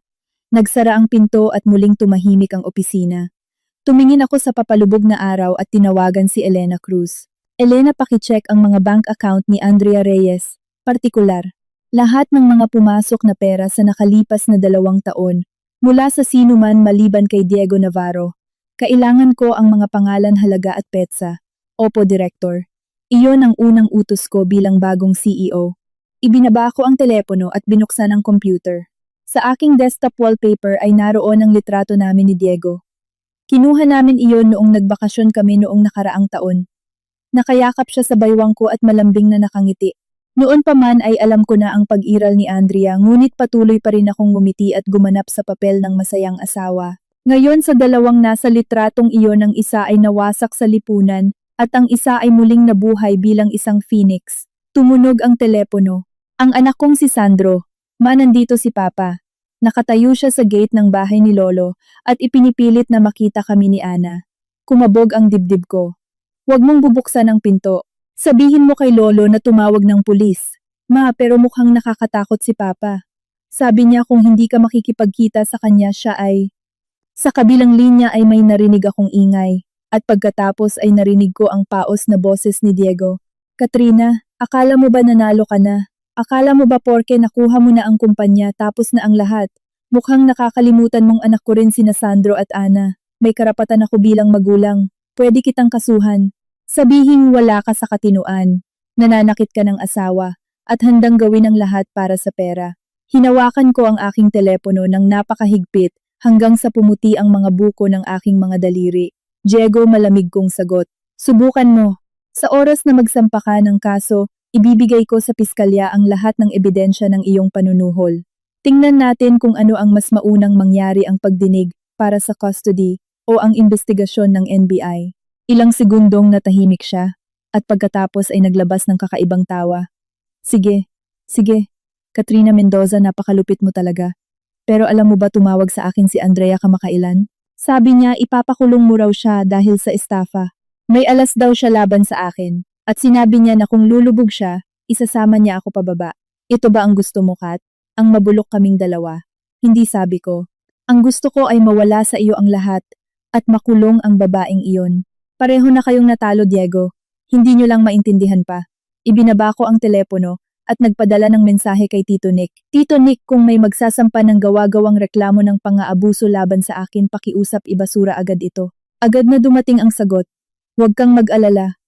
Speaker 1: Nagsara ang pinto at muling tumahimik ang opisina. Tumingin ako sa papalubog na araw at tinawagan si Elena Cruz. Elena, pakicheck ang mga bank account ni Andrea Reyes. Partikular, lahat ng mga pumasok na pera sa nakalipas na 2 taon, mula sa sino man maliban kay Diego Navarro. Kailangan ko ang mga pangalan, halaga at petsa. Opo, Director. Iyon ang unang utos ko bilang bagong CEO. Ibinaba ko ang telepono at binuksan ang computer. Sa aking desktop wallpaper ay naroon ang litrato namin ni Diego. Kinuha namin iyon noong nagbakasyon kami noong nakaraang taon. Nakayakap siya sa baywang ko at malambing na nakangiti. Noon pa man ay alam ko na ang pag-iral ni Andrea, ngunit patuloy pa rin akong ngumiti at gumanap sa papel ng masayang asawa. Ngayon sa 2 nasa litratong iyon, ang isa ay nawasak sa lipunan at ang isa ay muling nabuhay bilang isang phoenix. Tumunog ang telepono. Ang anak kong si Sandro. Nandito si Papa. Nakatayo siya sa gate ng bahay ni Lolo at ipinipilit na makita kami ni Ana. Kumabog ang dibdib ko. Huwag mong bubuksan ang pinto. Sabihin mo kay Lolo na tumawag ng pulis. Ma, pero mukhang nakakatakot si Papa. Sabi niya kung hindi ka makikipagkita sa kanya, siya ay... Sa kabilang linya ay may narinig akong ingay. At pagkatapos ay narinig ko ang paos na boses ni Diego. Katrina, akala mo ba nanalo ka na? Akala mo ba porke nakuha mo na ang kumpanya tapos na ang lahat? Mukhang nakakalimutan mong anak ko rin sina Sandro at Ana. May karapatan ako bilang magulang. Pwede kitang kasuhan. Sabihing wala ka sa katinuan, nananakit ka ng asawa, at handang gawin ang lahat para sa pera. Hinawakan ko ang aking telepono ng napakahigpit hanggang sa pumuti ang mga buko ng aking mga daliri. Diego, malamig kong sagot. Subukan mo. Sa oras na magsampa ka ng kaso, ibibigay ko sa piskalya ang lahat ng ebidensya ng iyong panunuhol. Tingnan natin kung ano ang mas maunang mangyari, ang pagdinig para sa custody o ang investigasyon ng NBI. Ilang segundong natahimik siya, at pagkatapos ay naglabas ng kakaibang tawa. Sige, Katrina Mendoza, napakalupit mo talaga. Pero alam mo ba tumawag sa akin si Andrea kamakailan? Sabi niya ipapakulong mo raw siya dahil sa estafa. May alas daw siya laban sa akin, at sinabi niya na kung lulubog siya, isasama niya ako pababa. Ito ba ang gusto mo, Kat? Ang mabulok kaming dalawa. Hindi, sabi ko. Ang gusto ko ay mawala sa iyo ang lahat, at makulong ang babaeng iyon. Pareho na kayong natalo, Diego. Hindi nyo lang maintindihan pa. Ibinaba ko ang telepono at nagpadala ng mensahe kay Tito Nick. Tito Nick, kung may magsasampa ng gawa-gawang reklamo ng pang-aabuso laban sa akin, pakiusap ibasura agad ito. Agad na dumating ang sagot. Huwag kang mag-alala.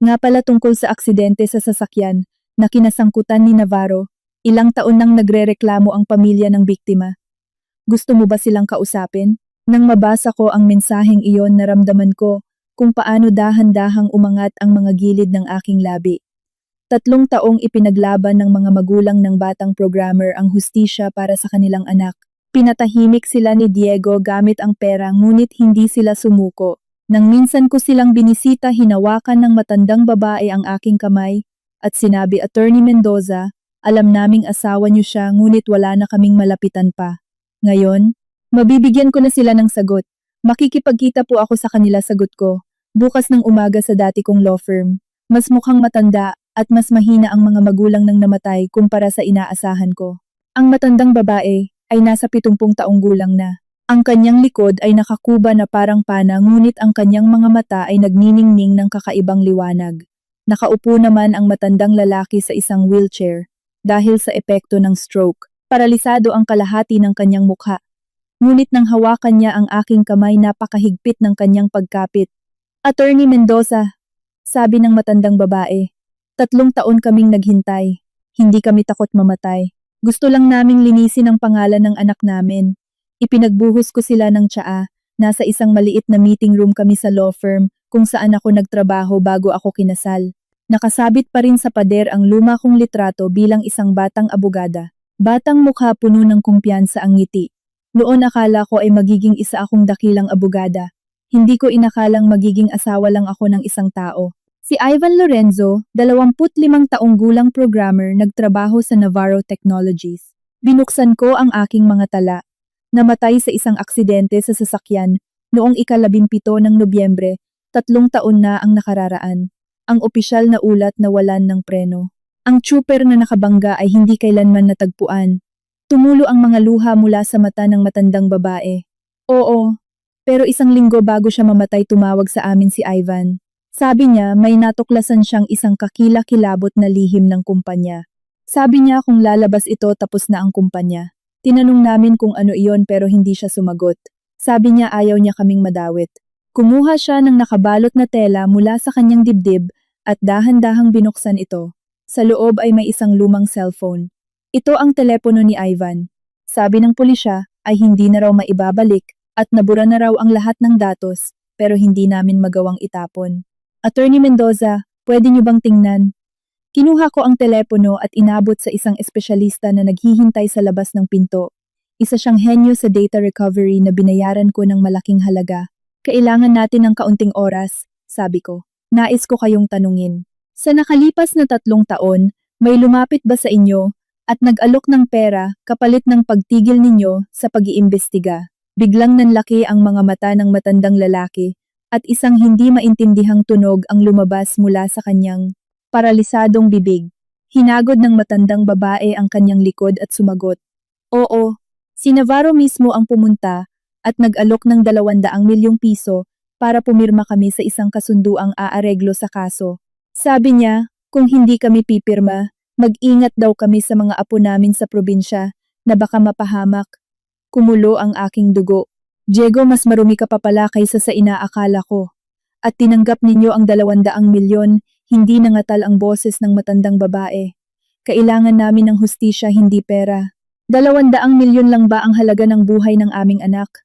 Speaker 1: Nga pala tungkol sa aksidente sa sasakyan na kinasangkutan ni Navarro, ilang taon nang nagrereklamo ang pamilya ng biktima. Gusto mo ba silang kausapin? Nang mabasa ko ang mensaheng iyon, naramdaman ko kung paano dahan-dahang umangat ang mga gilid ng aking labi. 3 taong ipinaglaban ng mga magulang ng batang programmer ang hustisya para sa kanilang anak. Pinatahimik sila ni Diego gamit ang pera, ngunit hindi sila sumuko. Nang minsan ko silang binisita, hinawakan ng matandang babae ang aking kamay at sinabi, "Attorney Mendoza, alam naming asawa niyo siya, ngunit wala na kaming malapitan pa. Ngayon, mabibigyan ko na sila ng sagot. Makikipagkita po ako sa kanila," sagot ko. Bukas ng umaga sa dati kong law firm. Mas mukhang matanda at mas mahina ang mga magulang ng namatay kumpara sa inaasahan ko. Ang matandang babae ay nasa 70 taong gulang na. Ang kanyang likod ay nakakuba na parang pana, ngunit ang kanyang mga mata ay nagniningning ng kakaibang liwanag. Nakaupo naman ang matandang lalaki sa isang wheelchair dahil sa epekto ng stroke. Paralisado ang kalahati ng kanyang mukha. Ngunit nang hawakan niya ang aking kamay, napakahigpit ng kanyang pagkapit. "Attorney Mendoza," sabi ng matandang babae. 3 taon kaming naghintay. Hindi kami takot mamatay. Gusto lang naming linisin ang pangalan ng anak namin. Ipinagbuhos ko sila ng tsaa. Nasa isang maliit na meeting room kami sa law firm kung saan ako nagtrabaho bago ako kinasal. Nakasabit pa rin sa pader ang luma kong litrato bilang isang batang abogada. Batang mukha, puno ng kumpiyansa ang ngiti. Noon akala ko ay magiging isa akong dakilang abogada. Hindi ko inakalang magiging asawa lang ako ng isang tao. Si Ivan Lorenzo, 25 taong gulang programmer, nagtrabaho sa Navarro Technologies. Binuksan ko ang aking mga tala. Namatay sa isang aksidente sa sasakyan noong ika-17 ng Nobyembre, 3 taon na ang nakararaan. Ang opisyal na ulat, nawalan ng preno. Ang trooper na nakabangga ay hindi kailanman natagpuan. Tumulo ang mga luha mula sa mata ng matandang babae. "Oo, pero 1 linggo bago siya mamatay, tumawag sa amin si Ivan. Sabi niya may natuklasan siyang isang kakilakilabot na lihim ng kumpanya. Sabi niya kung lalabas ito, tapos na ang kumpanya. Tinanong namin kung ano iyon, pero hindi siya sumagot. Sabi niya ayaw niya kaming madawit. Kumuha siya ng nakabalot na tela mula sa kanyang dibdib at dahan-dahang binuksan ito. Sa loob ay may isang lumang cellphone. Ito ang telepono ni Ivan. Sabi ng pulisya ay hindi na raw maibabalik at nabura na raw ang lahat ng datos, pero hindi namin magawang itapon. "Attorney Mendoza, pwede niyo bang tingnan?" Kinuha ko ang telepono at inabot sa isang espesyalista na naghihintay sa labas ng pinto. Isa siyang henyo sa data recovery na binayaran ko ng malaking halaga. "Kailangan natin ng kaunting oras," sabi ko. "Nais ko kayong tanungin. Sa nakalipas na 3 taon, may lumapit ba sa inyo at nag-alok ng pera kapalit ng pagtigil ninyo sa pag-iimbestiga?" Biglang nanlaki ang mga mata ng matandang lalaki at isang hindi maintindihang tunog ang lumabas mula sa kanyang paralisadong bibig. Hinagod ng matandang babae ang kanyang likod at sumagot. "Oo, si Navarro mismo ang pumunta at nag-alok ng 200 milyong piso para pumirma kami sa isang kasunduang aareglo sa kaso. Sabi niya, kung hindi kami pipirma, mag-ingat daw kami sa mga apo namin sa probinsya na baka mapahamak." Kumulo ang aking dugo. "Diego, mas marumi ka pa pala kaysa sa inaakala ko. At tinanggap ninyo ang 200 milyon, hindi nangatal ang boses ng matandang babae. "Kailangan namin ng hustisya, hindi pera. 200 milyon lang ba ang halaga ng buhay ng aming anak?"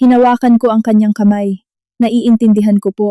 Speaker 1: Hinawakan ko ang kanyang kamay. "Naiintindihan ko po.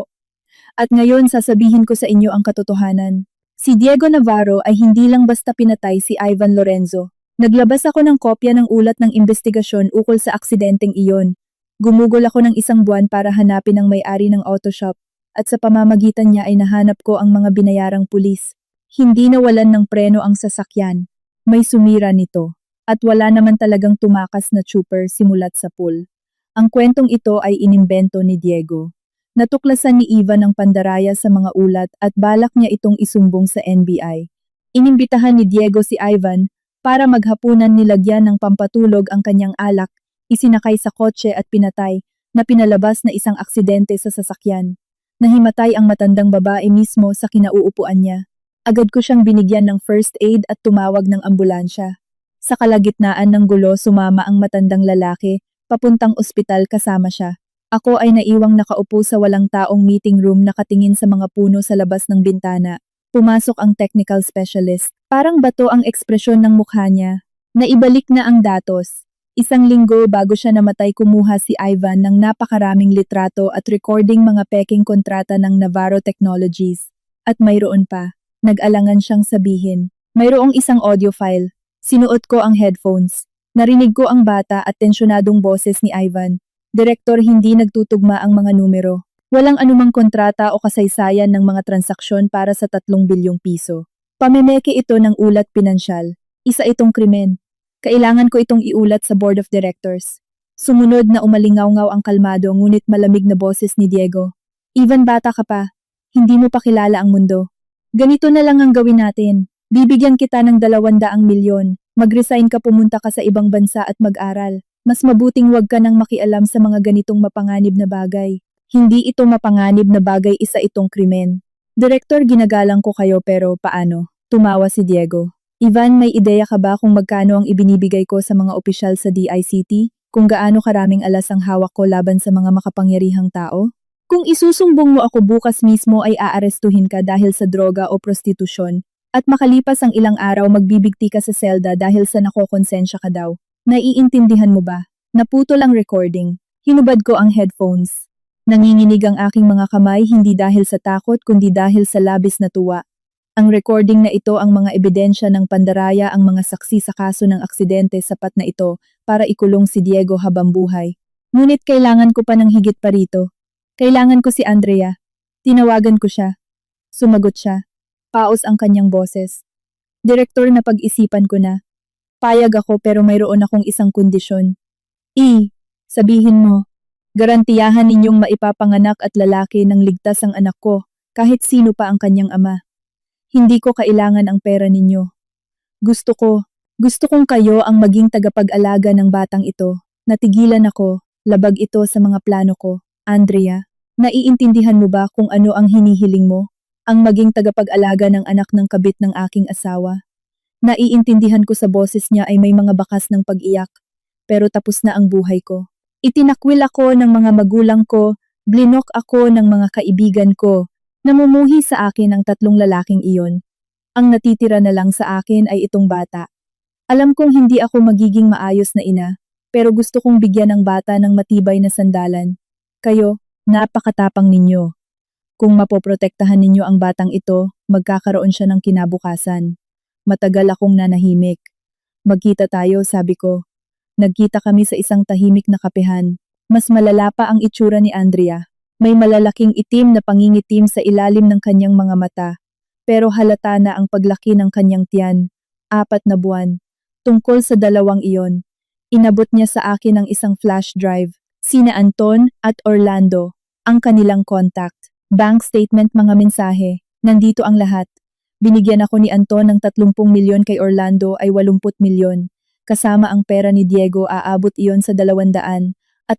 Speaker 1: At ngayon sasabihin ko sa inyo ang katotohanan. Si Diego Navarro ay hindi lang basta pinatay si Ivan Lorenzo. Naglabas ako ng kopya ng ulat ng investigasyon ukol sa aksidenteng iyon. Gumugol ako ng 1 buwan para hanapin ang may-ari ng auto shop. At sa pamamagitan niya ay nahanap ko ang mga binayarang pulis. Hindi nawalan ng preno ang sasakyan. May sumira nito. At wala naman talagang tumakas na trooper simulat sa pool. Ang kwentong ito ay inimbento ni Diego. Natuklasan ni Ivan ang pandaraya sa mga ulat at balak niya itong isumbong sa NBI. Inimbitahan ni Diego si Ivan para maghapunan, nilagyan ng pampatulog ang kanyang alak, isinakay sa kotse at pinatay, na pinalabas na isang aksidente sa sasakyan. Nahimatay ang matandang babae mismo sa kinauupuan niya. Agad ko siyang binigyan ng first aid at tumawag ng ambulansya. Sa kalagitnaan ng gulo, sumama ang matandang lalaki, papuntang ospital kasama siya. Ako ay naiwang nakaupo sa walang taong meeting room nakatingin sa mga puno sa labas ng bintana. Pumasok ang technical specialist. Parang bato ang ekspresyon ng mukha niya. Naibalik na ang datos. Isang linggo bago siya namatay kumuha si Ivan ng napakaraming litrato at recording mga peking kontrata ng Navarro Technologies. At mayroon pa, nag-alangan siyang sabihin. Mayroong isang audio file. Sinuot ko ang headphones. Narinig ko ang bata at tensyonadong boses ni Ivan. Direktor, hindi nagtutugma ang mga numero. Walang anumang kontrata o kasaysayan ng mga transaksyon para sa 3 bilyong piso. Pamemeke ito ng ulat pinansyal. Isa itong krimen. Kailangan ko itong iulat sa Board of Directors. Sumunod na umalingaw-ngaw ang kalmado ngunit malamig na boses ni Diego. Ivan, bata ka pa. Hindi mo pa kilala ang mundo. Ganito na lang ang gawin natin. Bibigyan kita ng 200 milyon. Mag-resign ka, pumunta ka sa ibang bansa at mag-aral. Mas mabuting wag ka nang makialam sa mga ganitong mapanganib na bagay. Hindi ito mapanganib na bagay, isa itong krimen. Direktor, ginagalang ko kayo pero paano? Tumawa si Diego. Ivan, may ideya ka ba kung magkano ang ibinibigay ko sa mga opisyal sa DICT? Kung gaano karaming alas ang hawak ko laban sa mga makapangyarihang tao? Kung isusumbong mo ako bukas mismo ay aarestuhin ka dahil sa droga o prostitusyon. At makalipas ang ilang araw magbibigti ka sa selda dahil sa nakokonsensya ka daw. Naiintindihan mo ba? Naputol ang recording. Hinubad ko ang headphones. Nanginginig ang aking mga kamay hindi dahil sa takot kundi dahil sa labis na tuwa. Ang recording na ito ang mga ebidensya ng pandaraya, ang mga saksi sa kaso ng aksidente, sapat na ito para ikulong si Diego habang buhay. Ngunit kailangan ko pa ng higit pa rito. Kailangan ko si Andrea. Tinawagan ko siya. Sumagot siya. Paos ang kanyang boses. Direktor, na pag-isipan ko na. Payag ako pero mayroon akong isang kondisyon. Sabihin mo, garantiyahan ninyong maipapanganak at lalaki ng ligtas ang anak ko, kahit sino pa ang kanyang ama. Hindi ko kailangan ang pera ninyo. Gusto kong kayo ang maging tagapag-alaga ng batang ito. Natigilan ako, labag ito sa mga plano ko. Andrea, naiintindihan mo ba kung ano ang hinihiling mo? Ang maging tagapag-alaga ng anak ng kabit ng aking asawa. Naiintindihan ko sa boses niya ay may mga bakas ng pag-iyak, pero tapos na ang buhay ko. Itinakwil ako ng mga magulang ko, blinok ako ng mga kaibigan ko, namumuhi sa akin ang 3 lalaking iyon. Ang natitira na lang sa akin ay itong bata. Alam kong hindi ako magiging maayos na ina, pero gusto kong bigyan ng bata ng matibay na sandalan. Kayo, napakatapang ninyo. Kung mapoprotektahan ninyo ang batang ito, magkakaroon siya ng kinabukasan. Matagal akong nanahimik. Magkita tayo, sabi ko. Nagkita kami sa isang tahimik na kapehan. Mas malala pa ang itsura ni Andrea. May malalaking itim na pangingitim sa ilalim ng kanyang mga mata. Pero halata na ang paglaki ng kanyang tiyan. 4 na buwan. Tungkol sa dalawang iyon. Inabot niya sa akin ang isang flash drive. Sina Anton at Orlando. Ang kanilang contact. Bank statement, mga mensahe. Nandito ang lahat. Binigyan ako ni Anton ng 30 milyon, kay Orlando ay 80 milyon. Kasama ang pera ni Diego, aabot iyon sa 230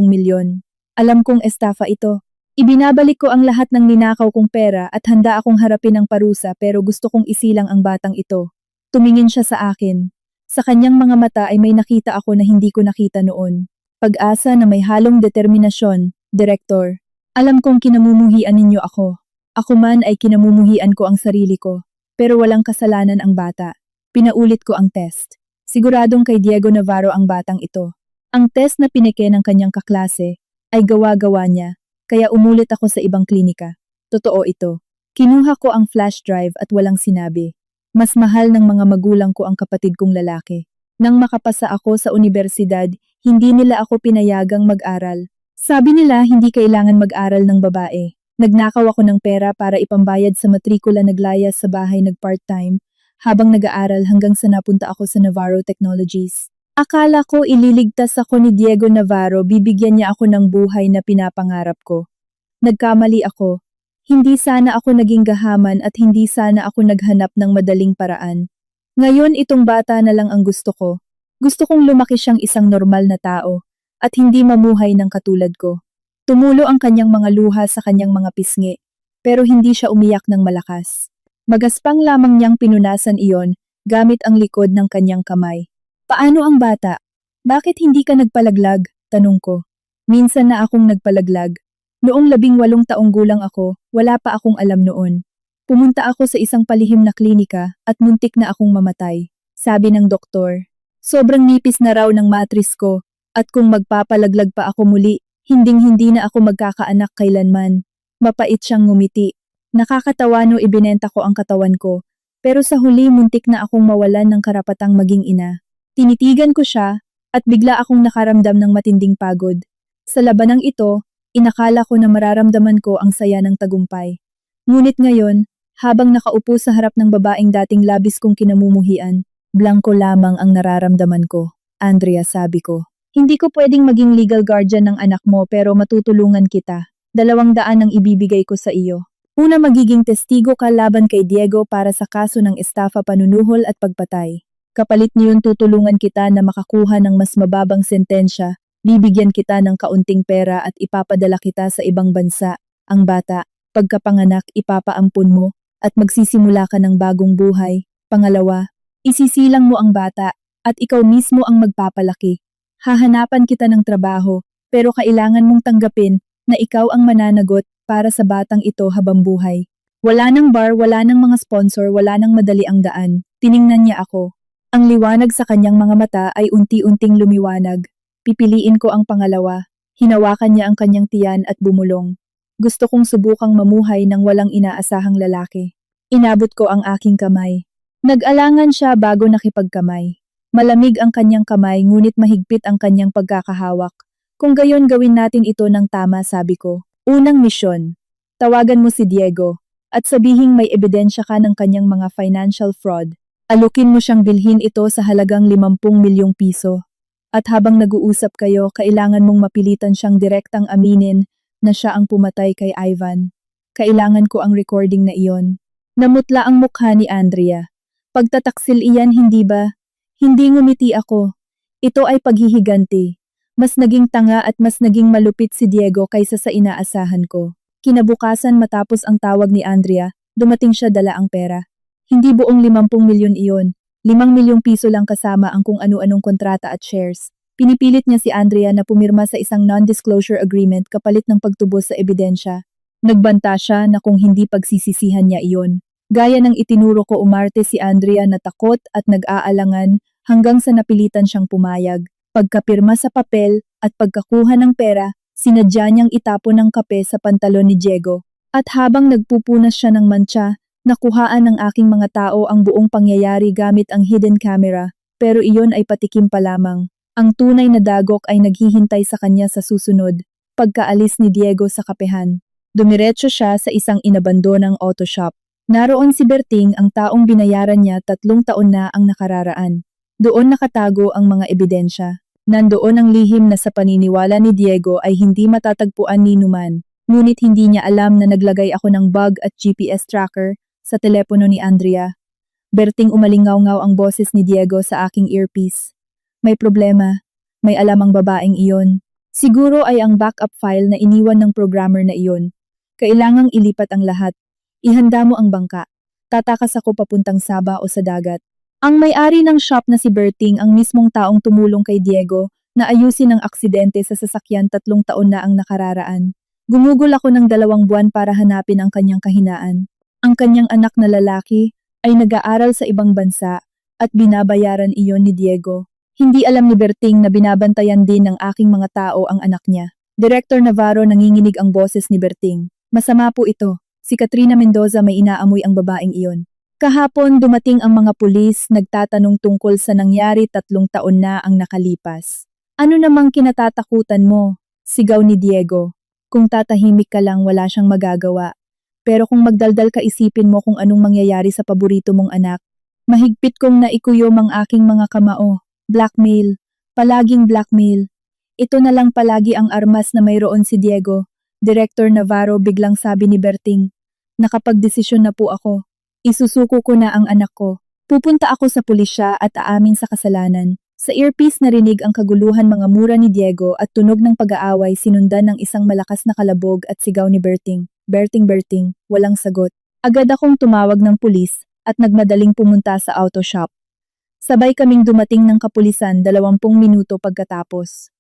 Speaker 1: milyon. Alam kong estafa ito. Ibinabalik ko ang lahat ng ninakaw kong pera at handa akong harapin ang parusa, pero gusto kong isilang ang batang ito. Tumingin siya sa akin. Sa kanyang mga mata ay may nakita ako na hindi ko nakita noon. Pag-asa na may halong determinasyon. Direktor, alam kong kinamumuhian ninyo ako. Ako man ay kinamumuhian ko ang sarili ko, pero walang kasalanan ang bata. Pinaulit ko ang test. Siguradong kay Diego Navarro ang batang ito. Ang test na pineke ng kanyang kaklase ay gawa-gawa niya, kaya umulit ako sa ibang klinika. Totoo ito. Kinuha ko ang flash drive at walang sinabi. Mas mahal ng mga magulang ko ang kapatid kong lalaki. Nang makapasa ako sa universidad, hindi nila ako pinayagang mag-aral. Sabi nila hindi kailangan mag-aral ng babae. Nagnakaw ako ng pera para ipambayad sa matrikula, naglayas sa bahay, nag-part-time, habang nag-aaral hanggang sa napunta ako sa Navarro Technologies. Akala ko ililigtas ako ni Diego Navarro, bibigyan niya ako ng buhay na pinapangarap ko. Nagkamali ako. Hindi sana ako naging gahaman at hindi sana ako naghanap ng madaling paraan. Ngayon itong bata na lang ang gusto ko. Gusto kong lumaki siyang isang normal na tao at hindi mamuhay ng katulad ko. Tumulo ang kanyang mga luha sa kanyang mga pisngi, pero hindi siya umiyak ng malakas. Magaspang lamang niyang pinunasan iyon gamit ang likod ng kanyang kamay. Paano ang bata? Bakit hindi ka nagpalaglag? Tanong ko. Minsan na akong nagpalaglag. Noong 18 taong gulang ako, wala pa akong alam noon. Pumunta ako sa isang palihim na klinika at muntik na akong mamatay. Sabi ng doktor. Sobrang nipis na raw ng matris ko at kung magpapalaglag pa ako muli, hinding-hindi na ako magkakaanak kailanman. Mapait siyang ngumiti. Nakakatawa no ibinenta ko ang katawan ko, pero sa huli muntik na akong mawalan ng karapatang maging ina. Tinitigan ko siya at bigla akong nakaramdam ng matinding pagod. Sa labanang ito, inakala ko na mararamdaman ko ang saya ng tagumpay. Ngunit ngayon, habang nakaupo sa harap ng babaeng dating labis kong kinamumuhian, blanko lamang ang nararamdaman ko. Andrea, sabi ko. Hindi ko pwedeng maging legal guardian ng anak mo pero matutulungan kita. 200 ang ibibigay ko sa iyo. Una, magiging testigo ka laban kay Diego para sa kaso ng estafa, panunuhol at pagpatay. Kapalit niyon tutulungan kita na makakuha ng mas mababang sentensya, bibigyan kita ng kaunting pera at ipapadala kita sa ibang bansa. Ang bata, pagkapanganak ipapaampun mo at magsisimula ka ng bagong buhay. Pangalawa, isisilang mo ang bata at ikaw mismo ang magpapalaki. Hahanapan kita ng trabaho pero kailangan mong tanggapin na ikaw ang mananagot para sa batang ito habang buhay. Wala nang bar, wala nang mga sponsor, wala nang madali ang daan. Tiningnan niya ako. Ang liwanag sa kanyang mga mata ay unti-unting lumiwanag. Pipiliin ko ang pangalawa. Hinawakan niya ang kanyang tiyan at bumulong. Gusto kong subukang mamuhay ng walang inaasahang lalaki. Inabot ko ang aking kamay. Nag-alangan siya bago nakipagkamay. Malamig ang kanyang kamay ngunit mahigpit ang kanyang pagkakahawak. Kung gayon gawin natin ito ng tama, sabi ko. Unang misyon. Tawagan mo si Diego at sabihing may ebidensya ka ng kanyang mga financial fraud. Alukin mo siyang bilhin ito sa halagang 50 milyong piso. At habang nag-uusap kayo, kailangan mong mapilitan siyang direktang aminin na siya ang pumatay kay Ivan. Kailangan ko ang recording na iyon. Namutla ang mukha ni Andrea. Pagtataksil iyan, hindi ba? Hindi, ngumiti ako. Ito ay paghihiganti. Mas naging tanga at mas naging malupit si Diego kaysa sa inaasahan ko. Kinabukasan matapos ang tawag ni Andrea, dumating siya dala ang pera. Hindi buong 50 milyon iyon. 5 milyong piso lang kasama ang kung ano-anong kontrata at shares. Pinipilit niya si Andrea na pumirma sa isang non-disclosure agreement kapalit ng pagtubos sa ebidensya. Nagbanta siya na kung hindi pagsisisihan niya iyon. Gaya ng itinuro ko, umarte si Andrea na takot at nag-aalangan hanggang sa napilitan siyang pumayag. Pagkapirma sa papel at pagkakuha ng pera, sinadya niyang itapon ng kape sa pantalon ni Diego. At habang nagpupunas siya ng mantsa, nakuhaan ng aking mga tao ang buong pangyayari gamit ang hidden camera, pero iyon ay patikim pa lamang. Ang tunay na dagok ay naghihintay sa kanya sa susunod. Pagkaalis ni Diego sa kapehan, dumiretso siya sa isang inabandonang auto shop. Naroon si Berting, ang taong binayaran niya 3 taon na ang nakararaan. Doon nakatago ang mga ebidensya. Nandoon ang lihim na sa paniniwala ni Diego ay hindi matatagpuan ni numan. Ngunit hindi niya alam na naglagay ako ng bug at GPS tracker sa telepono ni Andrea. Berting, umalingaw-ngaw ang boses ni Diego sa aking earpiece. May problema. May alam ang babaeng iyon. Siguro ay ang backup file na iniwan ng programmer na iyon. Kailangang ilipat ang lahat. Ihanda mo ang bangka. Tatakas ako papuntang Saba o sa dagat. Ang may-ari ng shop na si Berting ang mismong taong tumulong kay Diego na ayusin ang aksidente sa sasakyan 3 taon na ang nakararaan. Gumugol ako ng 2 buwan para hanapin ang kanyang kahinaan. Ang kanyang anak na lalaki ay nag-aaral sa ibang bansa at binabayaran iyon ni Diego. Hindi alam ni Berting na binabantayan din ng aking mga tao ang anak niya. Director Navarro, nanginginig ang boses ni Berting. Masama po ito. Si Katrina Mendoza, may inaamoy ang babaeng iyon. Kahapon dumating ang mga pulis, nagtatanong tungkol sa nangyari 3 taon na ang nakalipas. Ano namang kinatatakutan mo? Sigaw ni Diego. Kung tatahimik ka lang, wala siyang magagawa. Pero kung magdaldal ka, isipin mo kung anong mangyayari sa paborito mong anak. Mahigpit kong naikuyom ang aking mga kamao. Blackmail. Palaging blackmail. Ito na lang palagi ang armas na mayroon si Diego. Director Navarro, biglang sabi ni Berting. Nakapagdesisyon na po ako. Isusuko ko na ang anak ko. Pupunta ako sa pulisya at aamin sa kasalanan. Sa earpiece narinig ang kaguluhan, mga mura ni Diego at tunog ng pag-aaway, sinundan ng isang malakas na kalabog at sigaw ni Berting. Berting, Berting, walang sagot. Agad akong tumawag ng pulis at nagmadaling pumunta sa auto shop. Sabay kaming dumating ng kapulisan 20 minuto pagkatapos.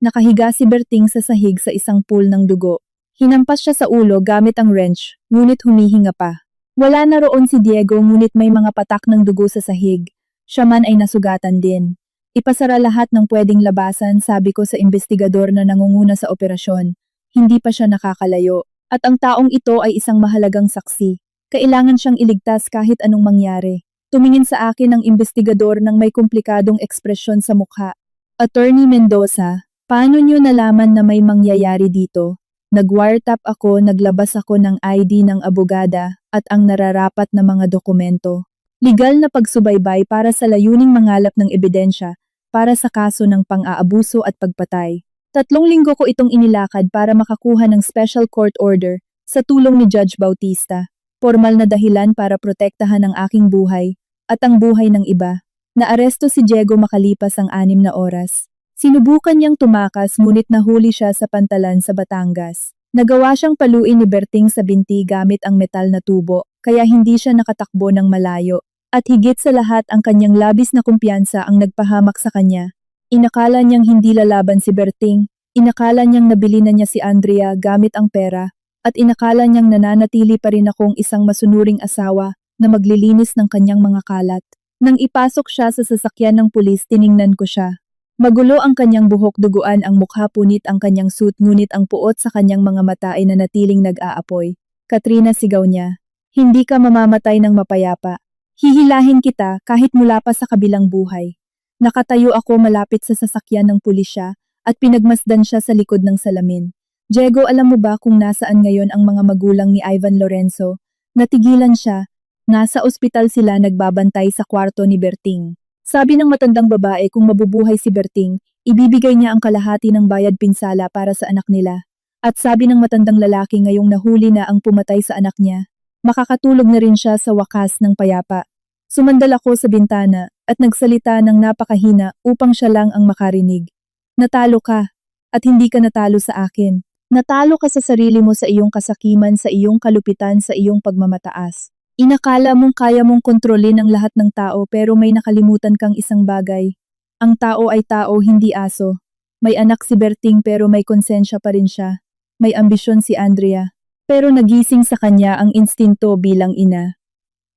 Speaker 1: Nakahiga si Berting sa sahig sa isang pool ng dugo. Hinampas siya sa ulo gamit ang wrench, ngunit humihinga pa. Wala na roon si Diego ngunit may mga patak ng dugo sa sahig. Siya man ay nasugatan din. Ipasara lahat ng pwedeng labasan, sabi ko sa investigador na nangunguna sa operasyon. Hindi pa siya nakakalayo. At ang taong ito ay isang mahalagang saksi. Kailangan siyang iligtas kahit anong mangyari. Tumingin sa akin ang investigador ng may komplikadong ekspresyon sa mukha. Attorney Mendoza, paano niyo nalaman na may mangyayari dito? Nag-wiretap ako, naglabas ako ng ID ng abogada at ang nararapat na mga dokumento. Legal na pagsubaybay para sa layuning mangalap ng ebidensya para sa kaso ng pang-aabuso at pagpatay. 3 linggo ko itong inilakad para makakuha ng special court order sa tulong ni Judge Bautista. Formal na dahilan para protektahan ang aking buhay at ang buhay ng iba. Naaresto si Diego makalipas ang 6 na oras. Sinubukan niyang tumakas ngunit nahuli siya sa pantalan sa Batangas. Nagawa siyang paluin ni Berting sa binti gamit ang metal na tubo, kaya hindi siya nakatakbo ng malayo. At higit sa lahat ang kanyang labis na kumpiyansa ang nagpahamak sa kanya. Inakala niyang hindi lalaban si Berting, inakala niyang nabili na niya si Andrea gamit ang pera, at inakala niyang nananatili pa rin akong isang masunuring asawa na maglilinis ng kanyang mga kalat. Nang ipasok siya sa sasakyan ng pulis, tiningnan ko siya. Magulo ang kanyang buhok, duguan ang mukha, punit ang kanyang suit, ngunit ang puot sa kanyang mga mata ay nanatiling nag-aapoy. Katrina, sigaw niya. Hindi ka mamamatay ng mapayapa. Hihilahin kita kahit mula pa sa kabilang buhay. Nakatayo ako malapit sa sasakyan ng pulisya at pinagmasdan siya sa likod ng salamin. Diego, alam mo ba kung nasaan ngayon ang mga magulang ni Ivan Lorenzo? Natigilan siya. Nasa ospital sila, nagbabantay sa kwarto ni Berting. Sabi ng matandang babae kung mabubuhay si Berting, ibibigay niya ang kalahati ng bayad pinsala para sa anak nila. At sabi ng matandang lalaki ngayong nahuli na ang pumatay sa anak niya, makakatulog na rin siya sa wakas ng payapa. Sumandal ako sa bintana at nagsalita ng napakahina upang siya lang ang makarinig. Natalo ka, at hindi ka natalo sa akin. Natalo ka sa sarili mo, sa iyong kasakiman, sa iyong kalupitan, sa iyong pagmamataas. Inakala mong kaya mong kontrolin ang lahat ng tao pero may nakalimutan kang isang bagay. Ang tao ay tao, hindi aso. May anak si Berting pero may konsensya pa rin siya. May ambisyon si Andrea. Pero nagising sa kanya ang instinto bilang ina.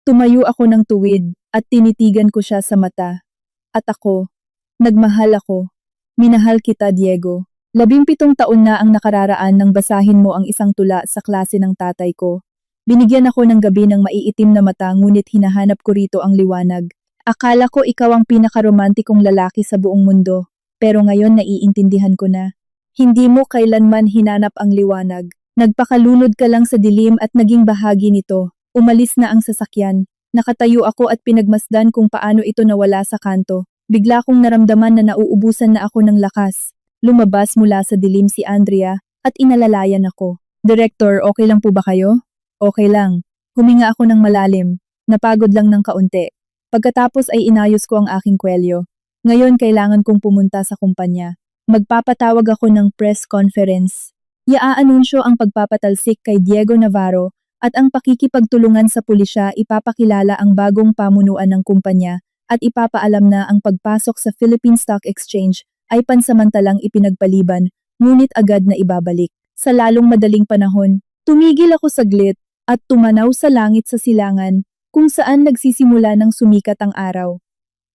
Speaker 1: Tumayo ako ng tuwid at tinitigan ko siya sa mata. At ako, nagmahal ako. Minahal kita, Diego. 17 taon na ang nakararaan nang basahin mo ang isang tula sa klase ng tatay ko. Binigyan ako ng gabi ng maiitim na mata ngunit hinahanap ko rito ang liwanag. Akala ko ikaw ang pinakaromantikong lalaki sa buong mundo, pero ngayon naiintindihan ko na. Hindi mo kailanman hinanap ang liwanag. Nagpakalunod ka lang sa dilim at naging bahagi nito. Umalis na ang sasakyan. Nakatayo ako at pinagmasdan kung paano ito nawala sa kanto. Bigla kong naramdaman na nauubusan na ako ng lakas. Lumabas mula sa dilim si Andrea at inalalayan ako. Director, okay lang po ba kayo? Okay lang. Huminga ako ng malalim. Napagod lang ng kaunti. Pagkatapos ay inayos ko ang aking kwelyo. Ngayon kailangan kong pumunta sa kumpanya. Magpapatawag ako ng press conference. Iaanunsyo ang pagpapatalsik kay Diego Navarro at ang pakikipagtulungan sa pulisya. Ipapakilala ang bagong pamunuan ng kumpanya at ipapaalam na ang pagpasok sa Philippine Stock Exchange ay pansamantalang ipinagpaliban, ngunit agad na ibabalik. Sa lalong madaling panahon, tumigil ako saglit at tumanaw sa langit sa silangan kung saan nagsisimula ng sumikat ang araw.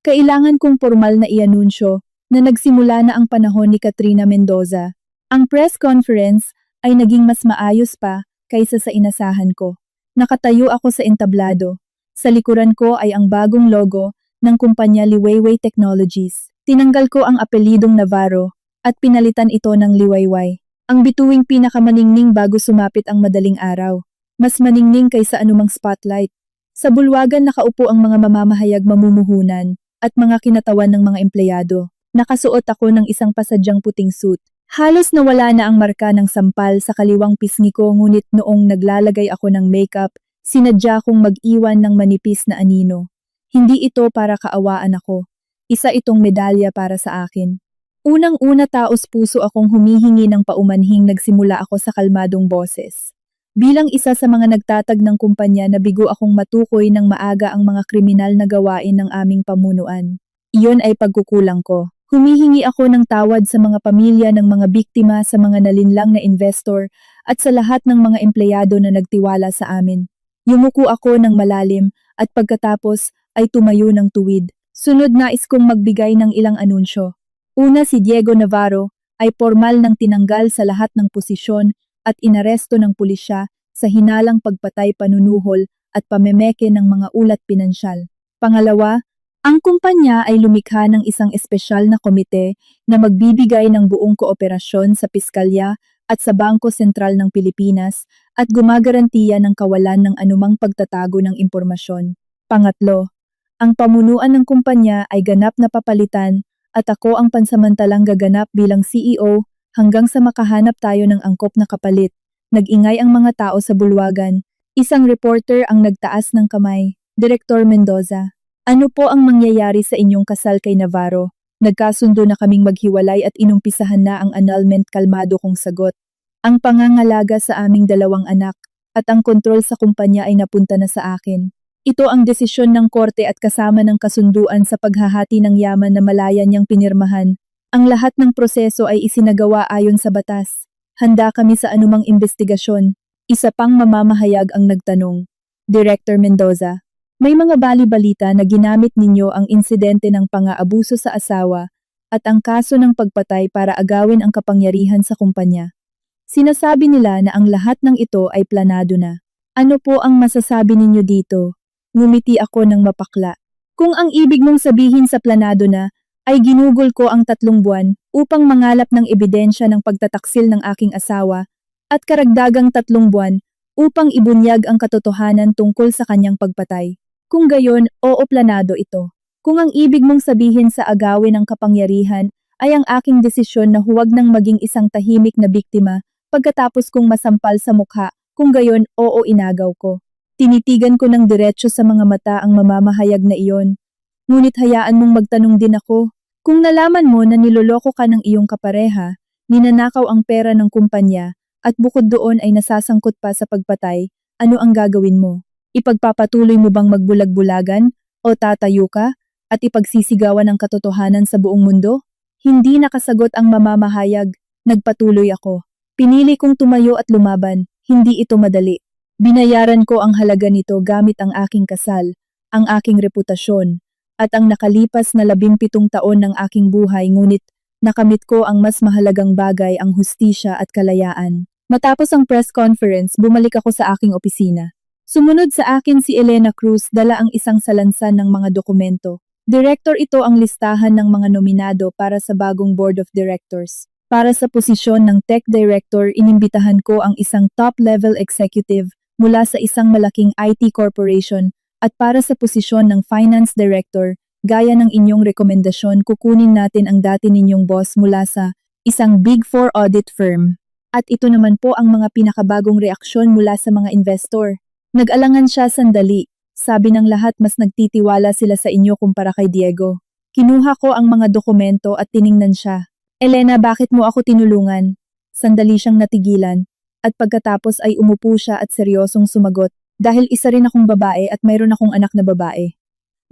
Speaker 1: Kailangan kong formal na ianunsyo na nagsimula na ang panahon ni Katrina Mendoza. Ang press conference ay naging mas maayos pa kaysa sa inasahan ko. Nakatayo ako sa entablado. Sa likuran ko ay ang bagong logo ng kumpanya Liwayway Technologies. Tinanggal ko ang apelidong Navarro at pinalitan ito ng Liwayway. Ang bituing pinakamaningning bago sumapit ang madaling araw. Mas maningning kaysa anumang spotlight. Sa bulwagan nakaupo ang mga mamamahayag, mamumuhunan, at mga kinatawan ng mga empleyado. Nakasuot ako ng isang pasadyang puting suit. Halos nawala na ang marka ng sampal sa kaliwang pisngi ko, ngunit noong naglalagay ako ng makeup, sinadya kong mag-iwan ng manipis na anino. Hindi ito para kaawaan ako. Isa itong medalya para sa akin. Unang-una, taos puso akong humihingi ng paumanhing. Nagsimula ako sa kalmadong boses. Bilang isa sa mga nagtatag ng kumpanya, nabigo akong matukoy ng maaga ang mga kriminal na gawain ng aming pamunuan. Iyon ay pagkukulang ko. Humihingi ako ng tawad sa mga pamilya ng mga biktima, sa mga nalinlang na investor, at sa lahat ng mga empleyado na nagtiwala sa amin. Yumuko ako ng malalim at pagkatapos ay tumayo ng tuwid. Sunod nais kong magbigay ng ilang anunsyo. Una, si Diego Navarro ay formal nang tinanggal sa lahat ng posisyon at inaresto ng pulisya sa hinalang pagpatay, panunuhol at pamemeke ng mga ulat pinansyal. Pangalawa, ang kumpanya ay lumikha ng isang espesyal na komite na magbibigay ng buong kooperasyon sa piskalya at sa Bangko Sentral ng Pilipinas at gumagarantiya ng kawalan ng anumang pagtatago ng impormasyon. Pangatlo, ang pamunuan ng kumpanya ay ganap na papalitan at ako ang pansamantalang gaganap bilang CEO hanggang sa makahanap tayo ng angkop na kapalit. Nag-ingay ang mga tao sa bulwagan. Isang reporter ang nagtaas ng kamay. Direktor Mendoza, ano po ang mangyayari sa inyong kasal kay Navarro? Nagkasundo na kaming maghiwalay at inumpisahan na ang annulment, kalmado kong sagot. Ang pangangalaga sa aming 2 anak at ang kontrol sa kumpanya ay napunta na sa akin. Ito ang desisyon ng korte at kasama ng kasunduan sa paghahati ng yaman na malaya niyang pinirmahan. Ang lahat ng proseso ay isinagawa ayon sa batas. Handa kami sa anumang investigasyon. Isa pang mamamahayag ang nagtanong. Director Mendoza, may mga bali-balita na ginamit ninyo ang insidente ng pang-aabuso sa asawa at ang kaso ng pagpatay para agawin ang kapangyarihan sa kumpanya. Sinasabi nila na ang lahat ng ito ay planado na. Ano po ang masasabi ninyo dito? Ngumiti ako ng mapakla. Kung ang ibig mong sabihin sa planado na, ay ginugol ko ang 3 buwan upang mangalap ng ebidensya ng pagtataksil ng aking asawa at karagdagang 3 buwan upang ibunyag ang katotohanan tungkol sa kanyang pagpatay. Kung gayon, oo, planado ito. Kung ang ibig mong sabihin sa agawin ng kapangyarihan ay ang aking desisyon na huwag nang maging isang tahimik na biktima pagkatapos kong masampal sa mukha, kung gayon, oo, inagaw ko. Tinitigan ko ng diretso sa mga mata ang mamamahayag na iyon. Ngunit hayaan mong magtanong din ako. Kung nalaman mo na niloloko ka ng iyong kapareha, ninanakaw ang pera ng kumpanya, at bukod doon ay nasasangkot pa sa pagpatay, ano ang gagawin mo? Ipagpapatuloy mo bang magbulag-bulagan o tatayo ka at ipagsisigawan ang katotohanan sa buong mundo? Hindi nakasagot ang mamamahayag. Nagpatuloy ako. Pinili kong tumayo at lumaban. Hindi ito madali. Binayaran ko ang halaga nito gamit ang aking kasal, ang aking reputasyon, at ang nakalipas na 17 taon ng aking buhay, ngunit nakamit ko ang mas mahalagang bagay, ang hustisya at kalayaan. Matapos ang press conference, bumalik ako sa aking opisina. Sumunod sa akin si Elena Cruz, dala ang isang salansan ng mga dokumento. Director, ito ang listahan ng mga nominado para sa bagong Board of Directors. Para sa posisyon ng Tech Director, inimbitahan ko ang isang top-level executive mula sa isang malaking IT corporation, at para sa posisyon ng Finance Director, gaya ng inyong rekomendasyon, kukunin natin ang dati ninyong boss mula sa isang Big 4 audit firm. At ito naman po ang mga pinakabagong reaksyon mula sa mga investor. Nag-alangan siya sandali. Sabi ng lahat, mas nagtitiwala sila sa inyo kumpara kay Diego. Kinuha ko ang mga dokumento at tiningnan siya. Elena, bakit mo ako tinulungan? Sandali siyang natigilan. At pagkatapos ay umupo siya at seryosong sumagot, dahil isa rin akong babae at mayroon akong anak na babae.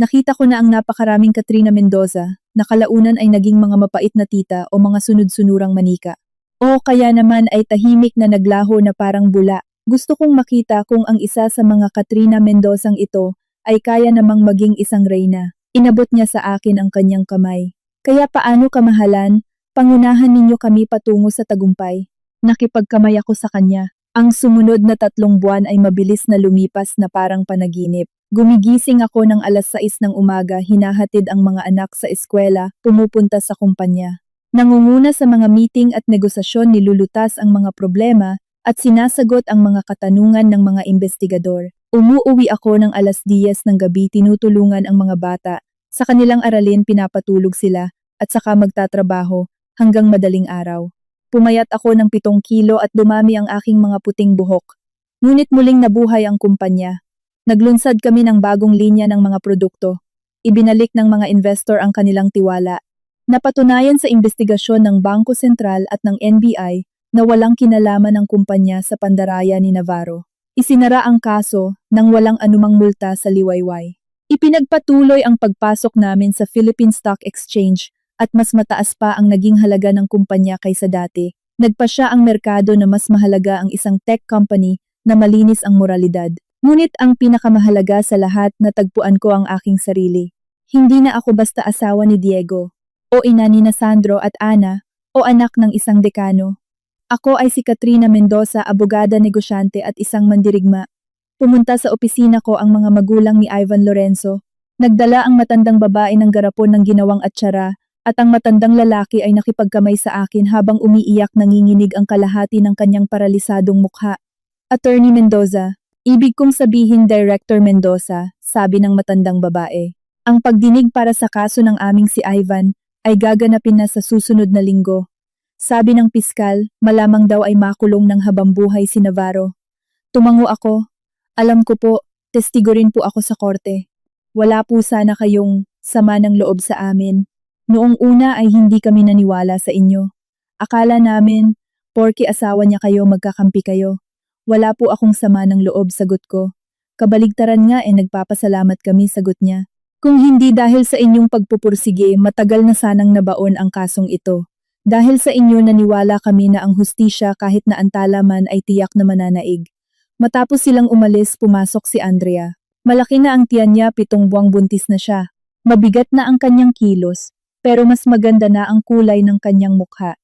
Speaker 1: Nakita ko na ang napakaraming Katrina Mendoza, na kalaunan ay naging mga mapait na tita o mga sunod-sunurang manika. O kaya naman ay tahimik na naglaho na parang bula. Gusto kong makita kung ang isa sa mga Katrina Mendozang ito ay kaya namang maging isang reyna. Inabot niya sa akin ang kanyang kamay. Kaya paano, kamahalan, pangunahan ninyo kami patungo sa tagumpay. Nakipagkamay ako sa kanya. Ang sumunod na 3 buwan ay mabilis na lumipas na parang panaginip. Gumigising ako ng alas 6 ng umaga, hinahatid ang mga anak sa eskwela, pumupunta sa kumpanya. Nangunguna sa mga meeting at negosasyon, nilulutas ang mga problema at sinasagot ang mga katanungan ng mga investigador. Umuuwi ako ng alas 10 ng gabi, tinutulungan ang mga bata. Sa kanilang aralin, pinapatulog sila at saka magtatrabaho hanggang madaling araw. Pumayat ako ng 7 kilo at dumami ang aking mga puting buhok. Ngunit muling nabuhay ang kumpanya. Naglunsad kami ng bagong linya ng mga produkto. Ibinalik ng mga investor ang kanilang tiwala. Napatunayan sa investigasyon ng Bangko Sentral at ng NBI na walang kinalaman ang kumpanya sa pandaraya ni Navarro. Isinara ang kaso nang walang anumang multa sa liwayway. Ipinagpatuloy ang pagpasok namin sa Philippine Stock Exchange at mas mataas pa ang naging halaga ng kumpanya kaysa dati. Nagpa siya ang merkado na mas mahalaga ang isang tech company na malinis ang moralidad. Ngunit ang pinakamahalaga sa lahat, natagpuan ko ang aking sarili. Hindi na ako basta asawa ni Diego, o ina ni Sandro at Ana, o anak ng isang dekano. Ako ay si Katrina Mendoza, abogada, negosyante at isang mandirigma. Pumunta sa opisina ko ang mga magulang ni Ivan Lorenzo. Nagdala ang matandang babae ng garapon ng ginawang atsara, at ang matandang lalaki ay nakipagkamay sa akin habang umiiyak, nanginginig ang kalahati ng kanyang paralisadong mukha. Attorney Mendoza. Ibig kong sabihin Director Mendoza, sabi ng matandang babae. Ang pagdinig para sa kaso ng aming si Ivan ay gaganapin na sa susunod na linggo. Sabi ng piskal, malamang daw ay makulong ng habambuhay si Navarro. Tumango ako. Alam ko po, testigo rin po ako sa korte. Wala po sana kayong sama ng loob sa amin. Noong una ay hindi kami naniwala sa inyo. Akala namin, porke asawa niya kayo, magkakampi kayo. Wala po akong sama ng loob, sagot ko. Kabaligtaran nga, nagpapasalamat kami, sagot niya. Kung hindi dahil sa inyong pagpupursige, matagal na sanang nabaon ang kasong ito. Dahil sa inyo naniwala kami na ang hustisya kahit na antala man ay tiyak na mananaig. Matapos silang umalis, pumasok si Andrea. Malaki na ang tiyan niya, 7 buwang buntis na siya. Mabigat na ang kanyang kilos, pero mas maganda na ang kulay ng kanyang mukha.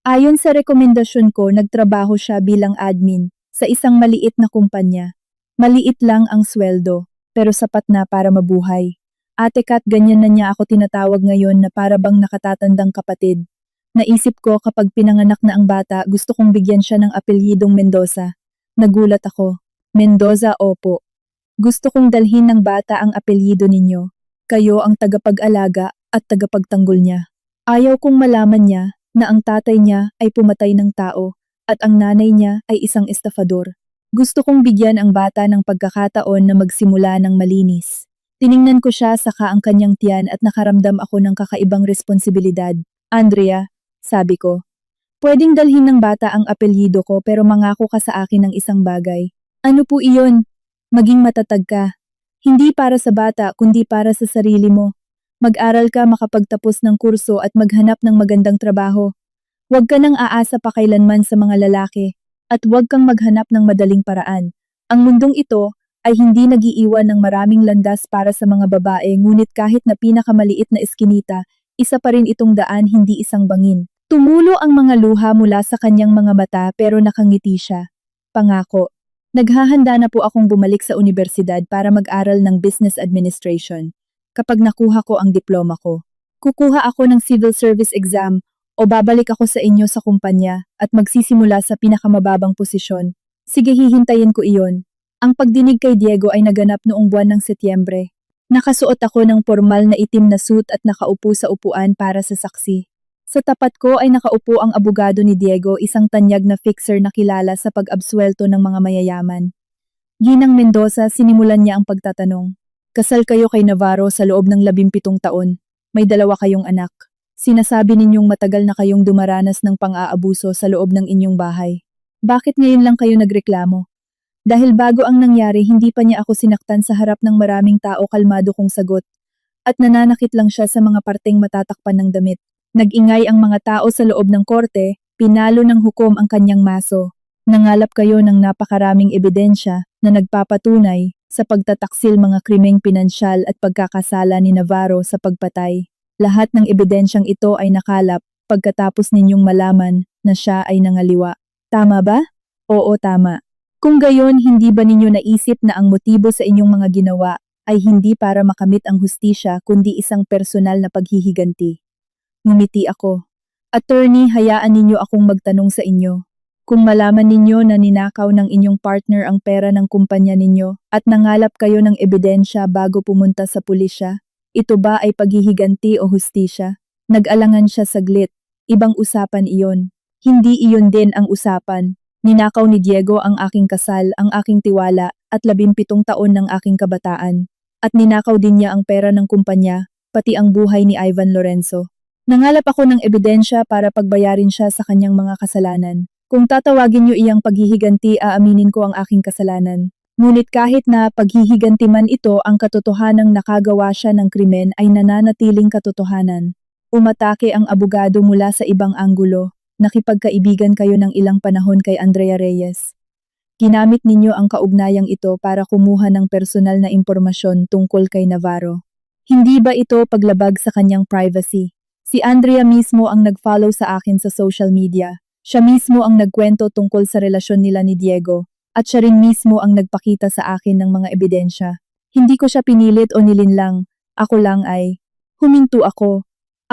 Speaker 1: Ayon sa rekomendasyon ko, nagtrabaho siya bilang admin sa isang maliit na kumpanya. Maliit lang ang sweldo, pero sapat na para mabuhay. Ate Kat, ganyan na niya ako tinatawag ngayon na para bang nakatatandang kapatid. Naisip ko kapag pinanganak na ang bata, gusto kong bigyan siya ng apelyidong Mendoza. Nagulat ako. Mendoza, opo. Gusto kong dalhin ng bata ang apelyido ninyo. Kayo ang tagapag-alaga at tagapagtanggol niya. Ayaw kong malaman niya na ang tatay niya ay pumatay ng tao at ang nanay niya ay isang estafador. Gusto kong bigyan ang bata ng pagkakataon na magsimula ng malinis. Tiningnan ko siya, saka ang kanyang tiyan, at nakaramdam ako ng kakaibang responsibilidad. Andrea, sabi ko, pwedeng dalhin ng bata ang apelyido ko, pero mangako ka sa akin ng isang bagay. Ano po iyon? Maging matatag ka. Hindi para sa bata kundi para sa sarili mo. Mag-aral ka, makapagtapos ng kurso at maghanap ng magandang trabaho. Huwag ka nang aasa pa kailanman sa mga lalaki, at huwag kang maghanap ng madaling paraan. Ang mundong ito ay hindi nag-iiwan ng maraming landas para sa mga babae, ngunit kahit na pinakamaliit na eskinita, isa pa rin itong daan, hindi isang bangin. Tumulo ang mga luha mula sa kanyang mga mata, pero nakangiti siya. Pangako. Naghahanda na po akong bumalik sa unibersidad para mag-aral ng business administration. Kapag nakuha ko ang diploma ko, kukuha ako ng civil service exam, o babalik ako sa inyo sa kumpanya at magsisimula sa pinakamababang posisyon. Sige, hihintayin ko iyon. Ang pagdinig kay Diego ay naganap noong buwan ng Setyembre. Nakasuot ako ng formal na itim na suit at nakaupo sa upuan para sa saksi. Sa tapat ko ay nakaupo ang abogado ni Diego, isang tanyag na fixer na kilala sa pag-absuelto ng mga mayayaman. Ginang Mendoza, sinimulan niya ang pagtatanong. Kasal kayo kay Navarro sa loob ng 17 taon. May 2 kayong anak. Sinasabi ninyong matagal na kayong dumaranas ng pang-aabuso sa loob ng inyong bahay. Bakit ngayon lang kayo nagreklamo? Dahil bago ang nangyari, hindi pa niya ako sinaktan sa harap ng maraming tao, kalmado kong sagot. At nananakit lang siya sa mga parteng matatakpan ng damit. Nag-ingay ang mga tao sa loob ng korte, pinalo ng hukom ang kanyang maso. Nangalap kayo ng napakaraming ebidensya na nagpapatunay sa pagtataksil, mga krimeng pinansyal at pagkakasala ni Navarro sa pagpatay. Lahat ng ebidensyang ito ay nakalap pagkatapos ninyong malaman na siya ay nangaliwa. Tama ba? Oo, tama. Kung gayon, hindi ba ninyo naisip na ang motibo sa inyong mga ginawa ay hindi para makamit ang hustisya kundi isang personal na paghihiganti? Ngumiti ako. Attorney, hayaan ninyo akong magtanong sa inyo. Kung malaman ninyo na ninakaw ng inyong partner ang pera ng kumpanya ninyo at nangalap kayo ng ebidensya bago pumunta sa pulisya, ito ba ay paghihiganti o hustisya? Nag-alangan siya saglit. Ibang usapan iyon. Hindi iyon din ang usapan. Ninakaw ni Diego ang aking kasal, ang aking tiwala, at 17 taon ng aking kabataan. At ninakaw din niya ang pera ng kumpanya, pati ang buhay ni Ivan Lorenzo. Nangalap ako ng ebidensya para pagbayarin siya sa kanyang mga kasalanan. Kung tatawagin niyo iyang paghihiganti, aaminin ko ang aking kasalanan. Ngunit kahit na paghihiganti man ito, ang katotohanang nakagawa siya ng krimen ay nananatiling katotohanan. Umatake ang abogado mula sa ibang anggulo. Nakipagkaibigan kayo ng ilang panahon kay Andrea Reyes. Ginamit ninyo ang kaugnayang ito para kumuha ng personal na impormasyon tungkol kay Navarro. Hindi ba ito paglabag sa kanyang privacy? Si Andrea mismo ang nag-follow sa akin sa social media. Siya mismo ang nagkwento tungkol sa relasyon nila ni Diego. At siya rin mismo ang nagpakita sa akin ng mga ebidensya. Hindi ko siya pinilit o nilinlang. Ako lang ay huminto ako.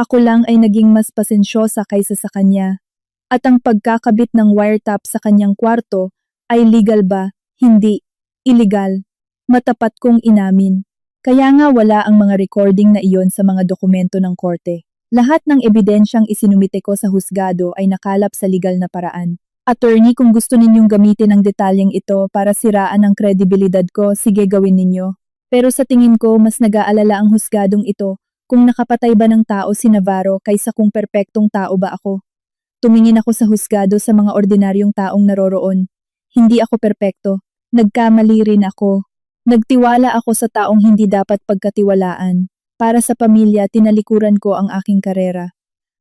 Speaker 1: Ako lang ay naging mas pasensyosa kaysa sa kanya. At ang pagkakabit ng wiretap sa kanyang kwarto ay legal ba? Hindi. Illegal. Matapat kong inamin. Kaya nga wala ang mga recording na iyon sa mga dokumento ng korte. Lahat ng ebidensyang isinumite ko sa husgado ay nakalap sa legal na paraan. Attorney, kung gusto ninyong gamitin ang detalyeng ito para siraan ang kredibilidad ko, sige gawin ninyo. Pero sa tingin ko, mas nag-aalala ang husgadong ito kung nakapatay ba ng tao si Navarro kaysa kung perpektong tao ba ako. Tumingin ako sa husgado sa mga ordinaryong taong naroroon. Hindi ako perpekto. Nagkamali rin ako. Nagtiwala ako sa taong hindi dapat pagkatiwalaan. Para sa pamilya, tinalikuran ko ang aking karera.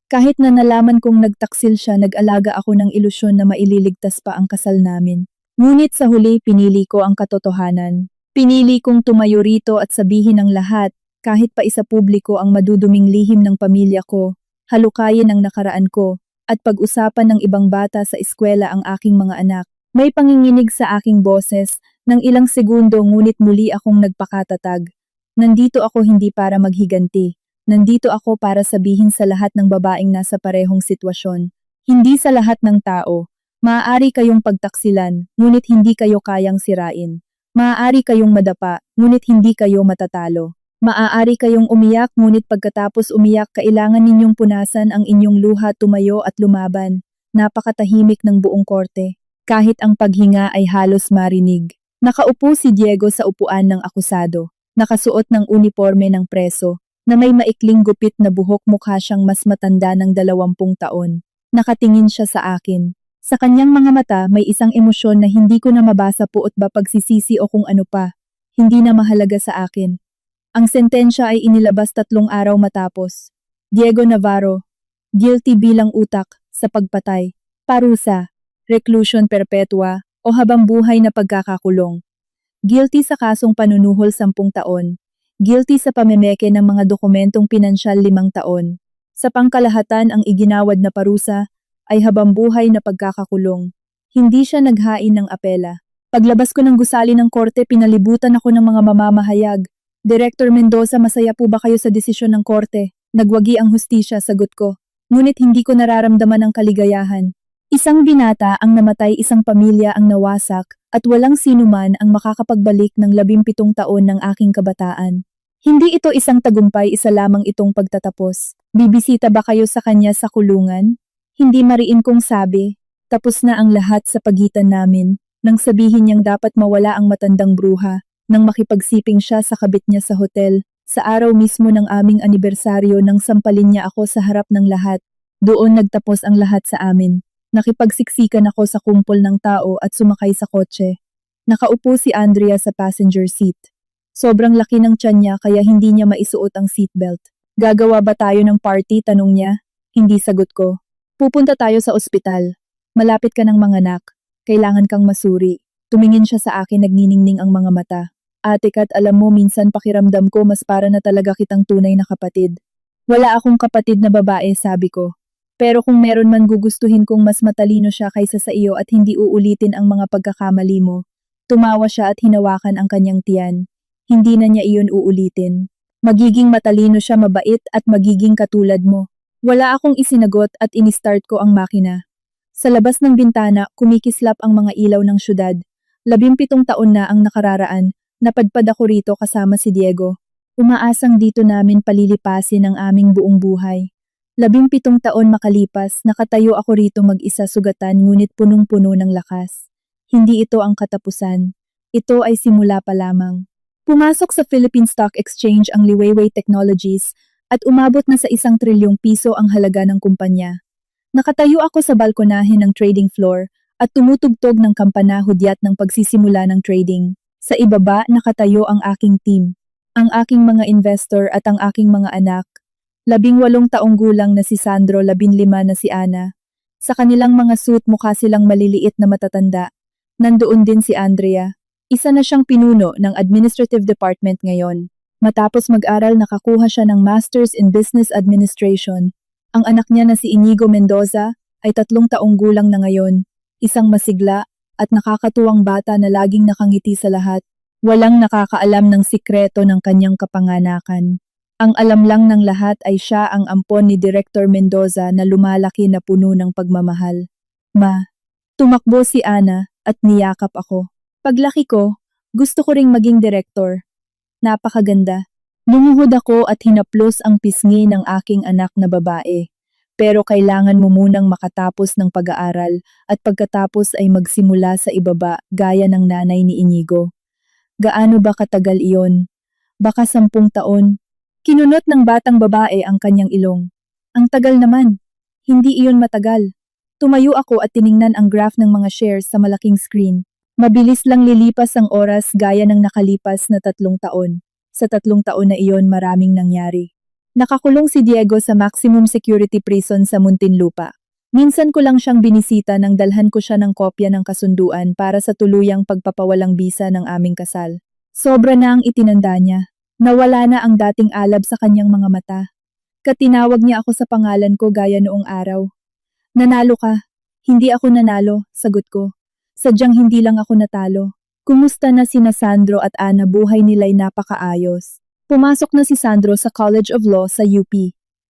Speaker 1: Kahit na nalaman kong nagtaksil siya, nag-alaga ako ng ilusyon na maililigtas pa ang kasal namin. Ngunit sa huli, pinili ko ang katotohanan. Pinili kong tumayo rito at sabihin ang lahat, kahit pa isa publiko ang maduduming lihim ng pamilya ko, halukayin ang nakaraan ko, at pag-usapan ng ibang bata sa eskwela ang aking mga anak. May panginginig sa aking boses, ng ilang segundo ngunit muli akong nagpakatatag. Nandito ako hindi para maghiganti. Nandito ako para sabihin sa lahat ng babaeng nasa parehong sitwasyon. Hindi sa lahat ng tao. Maaari kayong pagtaksilan, ngunit hindi kayo kayang sirain. Maaari kayong madapa, ngunit hindi kayo matatalo. Maaari kayong umiyak, ngunit pagkatapos umiyak kailangan ninyong punasan ang inyong luha, tumayo at lumaban. Napakatahimik ng buong korte. Kahit ang paghinga ay halos marinig. Nakaupo si Diego sa upuan ng akusado. Nakasuot ng uniforme ng preso, na may maikling gupit na buhok, mukha siyang mas matanda ng 20 taon. Nakatingin siya sa akin. Sa kanyang mga mata may isang emosyon na hindi ko na mabasa, puot ba, pagsisisi o kung ano pa. Hindi na mahalaga sa akin. Ang sentensya ay inilabas 3 araw matapos. Diego Navarro, guilty bilang utak sa pagpatay, parusa, reclusion perpetua o habang buhay na pagkakakulong. Guilty sa kasong panunuhol 10 taon. Guilty sa pamemeke ng mga dokumentong pinansyal 5 taon. Sa pangkalahatan, ang iginawad na parusa ay habang buhay na pagkakakulong. Hindi siya naghain ng apela. Paglabas ko ng gusali ng korte, pinalibutan ako ng mga mamamahayag. Director Mendoza, masaya po ba kayo sa desisyon ng korte? Nagwagi ang hustisya, sagot ko. Ngunit hindi ko nararamdaman ang kaligayahan. Isang binata ang namatay, isang pamilya ang nawasak, at walang sinuman ang makakapagbalik ng 17 taon ng aking kabataan. Hindi ito isang tagumpay, isa lamang itong pagtatapos. Bibisita ba kayo sa kanya sa kulungan? Hindi mariin kong sabi. Tapos na ang lahat sa pagitan namin, nang sabihin niyang dapat mawala ang matandang bruha. Nang makipagsiping siya sa kabit niya sa hotel, sa araw mismo ng aming anibersaryo, nang sampalin niya ako sa harap ng lahat. Doon nagtapos ang lahat sa amin. Nakipagsiksikan ako sa kumpol ng tao at sumakay sa kotse. Nakaupo si Andrea sa passenger seat. Sobrang laki ng tiyan niya kaya hindi niya maisuot ang seatbelt. Gagawa ba tayo ng party? Tanong niya. Hindi, sagot ko. Pupunta tayo sa ospital. Malapit ka ng manganak. Kailangan kang masuri. Tumingin siya sa akin, nagniningning ang mga mata. Ate Kat, alam mo, minsan pakiramdam ko mas para na talaga kitang tunay na kapatid. Wala akong kapatid na babae, sabi ko. Pero kung meron man, gugustuhin kong mas matalino siya kaysa sa iyo at hindi uulitin ang mga pagkakamali mo. Tumawa siya at hinawakan ang kanyang tiyan. Hindi na niya iyon uulitin. Magiging matalino siya, mabait at magiging katulad mo. Wala akong isinagot at inistart ko ang makina. Sa labas ng bintana, kumikislap ang mga ilaw ng syudad. 17 taon na ang nakararaan. Napadpad ako rito kasama si Diego. Umaasang dito namin palilipasin ang aming buong buhay. 17 taon makalipas, nakatayo ako rito mag-isa, sugatan ngunit punong-puno ng lakas. Hindi ito ang katapusan. Ito ay simula pa lamang. Pumasok sa Philippine Stock Exchange ang Liwayway Technologies at umabot na sa 1 trilyong piso ang halaga ng kumpanya. Nakatayo ako sa balkonahe ng trading floor at tumutugtog ng kampana, hudyat ng pagsisimula ng trading. Sa ibaba, nakatayo ang aking team, ang aking mga investor at ang aking mga anak. 18 taong gulang na si Sandro, 15 na si Ana. Sa kanilang mga suit mukha silang maliliit na matatanda. Nandoon din si Andrea. Isa na siyang pinuno ng administrative department ngayon. Matapos mag-aral nakakuha siya ng Masters in Business Administration. Ang anak niya na si Inigo Mendoza ay 3 taong gulang na ngayon. Isang masigla at nakakatuwang bata na laging nakangiti sa lahat. Walang nakakaalam ng sikreto ng kanyang kapanganakan. Ang alam lang ng lahat ay siya ang ampon ni Director Mendoza na lumalaki na puno ng pagmamahal. Tumakbo si Ana at niyakap ako. Paglaki ko, gusto ko ring maging direktor. Napakaganda. Lumuhod ako at hinaplos ang pisngi ng aking anak na babae. Pero kailangan mo munang makatapos ng pag-aaral at pagkatapos ay magsimula sa ibaba gaya ng nanay ni Inigo. Gaano ba katagal iyon? Baka 10 taon. Kinunot ng batang babae ang kanyang ilong. Ang tagal naman. Hindi iyon matagal. Tumayo ako at tiningnan ang graph ng mga shares sa malaking screen. Mabilis lang lilipas ang oras gaya ng nakalipas na 3 taon. Sa 3 taon na iyon maraming nangyari. Nakakulong si Diego sa maximum security prison sa Muntinlupa. Minsan ko lang siyang binisita nang dalhan ko siya ng kopya ng kasunduan para sa tuluyang pagpapawalang bisa ng aming kasal. Sobra na ang itinanda niya. Nawala na ang dating alab sa kanyang mga mata. Katinawag niya ako sa pangalan ko gaya noong araw. Nanalo ka. Hindi ako nanalo, sagot ko. Sadyang hindi lang ako natalo. Kumusta na sina Sandro at Ana, buhay nila'y napakaayos. Pumasok na si Sandro sa College of Law sa UP.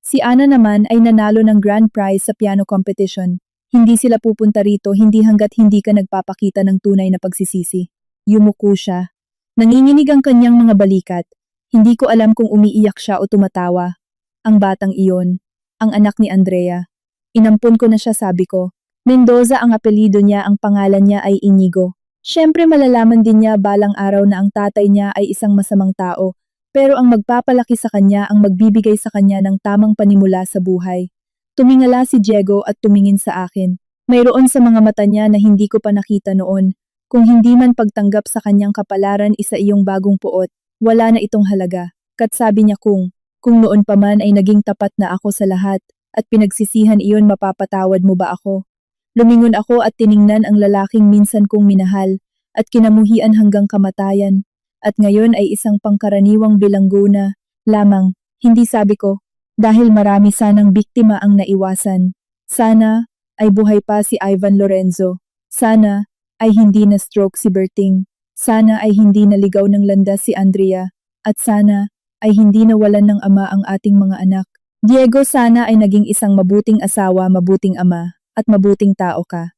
Speaker 1: Si Ana naman ay nanalo ng grand prize sa piano competition. Hindi sila pupunta rito hindi hanggat hindi ka nagpapakita ng tunay na pagsisisi. Yumuko siya. Nanginginig ang kanyang mga balikat. Hindi ko alam kung umiiyak siya o tumatawa. Ang batang iyon, ang anak ni Andrea. Inampun ko na siya, sabi ko. Mendoza ang apelido niya, ang pangalan niya ay Inigo. Siyempre malalaman din niya balang araw na ang tatay niya ay isang masamang tao, pero ang magpapalaki sa kanya ang magbibigay sa kanya ng tamang panimula sa buhay. Tumingala si Diego at tumingin sa akin. Mayroon sa mga mata niya na hindi ko pa nakita noon. Kung hindi man pagtanggap sa kanyang kapalaran isa iyong bagong puot, wala na itong halaga. Kat sabi niya kung noon pa man ay naging tapat na ako sa lahat, at pinagsisihan iyon, mapapatawad mo ba ako? Lumingon ako at tiningnan ang lalaking minsan kong minahal at kinamuhian hanggang kamatayan at ngayon ay isang pangkaraniwang bilanggo na lamang. Hindi, sabi ko, dahil marami sanang biktima ang naiwasan. Sana ay buhay pa si Ivan Lorenzo. Sana ay hindi na stroke si Berting. Sana ay hindi naligaw ng landas si Andrea. At sana ay hindi nawalan ng ama ang ating mga anak. Diego, sana ay naging isang mabuting asawa, mabuting ama, at mabuting tao ka.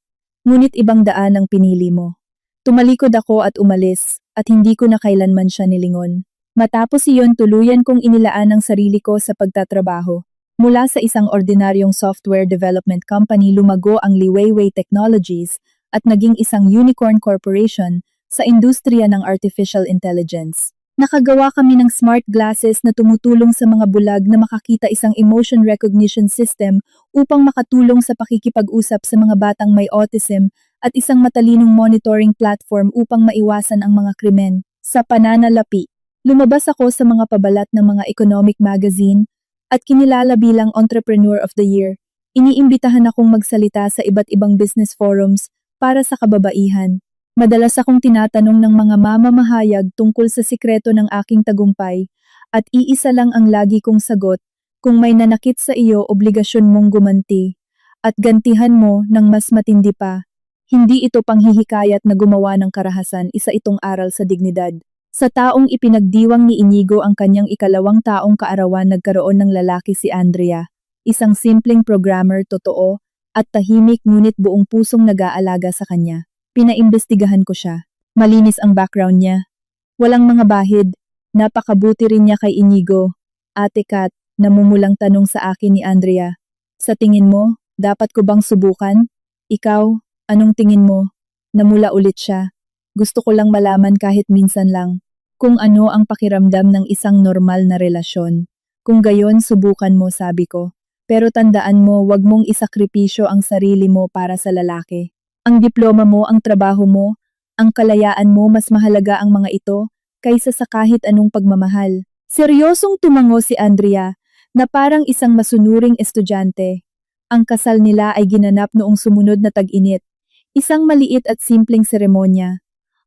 Speaker 1: Ngunit ibang daan ang pinili mo. Tumalikod ako at umalis, at hindi ko na kailanman siya nilingon. Matapos iyon, tuluyan kong inilaan ang sarili ko sa pagtatrabaho. Mula sa isang ordinaryong software development company, lumago ang Liwayway Technologies at naging isang unicorn corporation sa industriya ng artificial intelligence. Nakagawa kami ng smart glasses na tumutulong sa mga bulag na makakita, isang emotion recognition system upang makatulong sa pakikipag-usap sa mga batang may autism at isang matalinong monitoring platform upang maiwasan ang mga krimen. Sa pananalapi, lumabas ako sa mga pabalat ng mga economic magazine at kinilala bilang Entrepreneur of the Year. Iniimbitahan akong magsalita sa iba't ibang business forums para sa kababaihan. Madalas akong tinatanong ng mga mamamahayag tungkol sa sikreto ng aking tagumpay at iisa lang ang lagi kong sagot, kung may nanakit sa iyo, obligasyon mong gumanti at gantihan mo ng mas matindi pa. Hindi ito panghihikayat na gumawa ng karahasan, isa itong aral sa dignidad. Sa taong ipinagdiwang ni Inigo ang kanyang 2 taong kaarawan, nagkaroon ng lalaki si Andrea, isang simpleng programmer, totoo at tahimik ngunit buong pusong nag-aalaga sa kanya. Pinaimbestigahan ko siya. Malinis ang background niya. Walang mga bahid. Napakabuti rin niya kay Inigo. Ate Kat, namumulang tanong sa akin ni Andrea. Sa tingin mo, dapat ko bang subukan? Ikaw, anong tingin mo? Namula ulit siya. Gusto ko lang malaman kahit minsan lang, kung ano ang pakiramdam ng isang normal na relasyon. Kung gayon, subukan mo, sabi ko. Pero tandaan mo, wag mong isakripisyo ang sarili mo para sa lalaki. Ang diploma mo, ang trabaho mo, ang kalayaan mo, mas mahalaga ang mga ito kaysa sa kahit anong pagmamahal. Seryosong tumango si Andrea. na parang isang masunuring estudyante. Ang kasal nila ay ginanap noong sumunod na tag-init. Isang maliit at simpleng seremonya.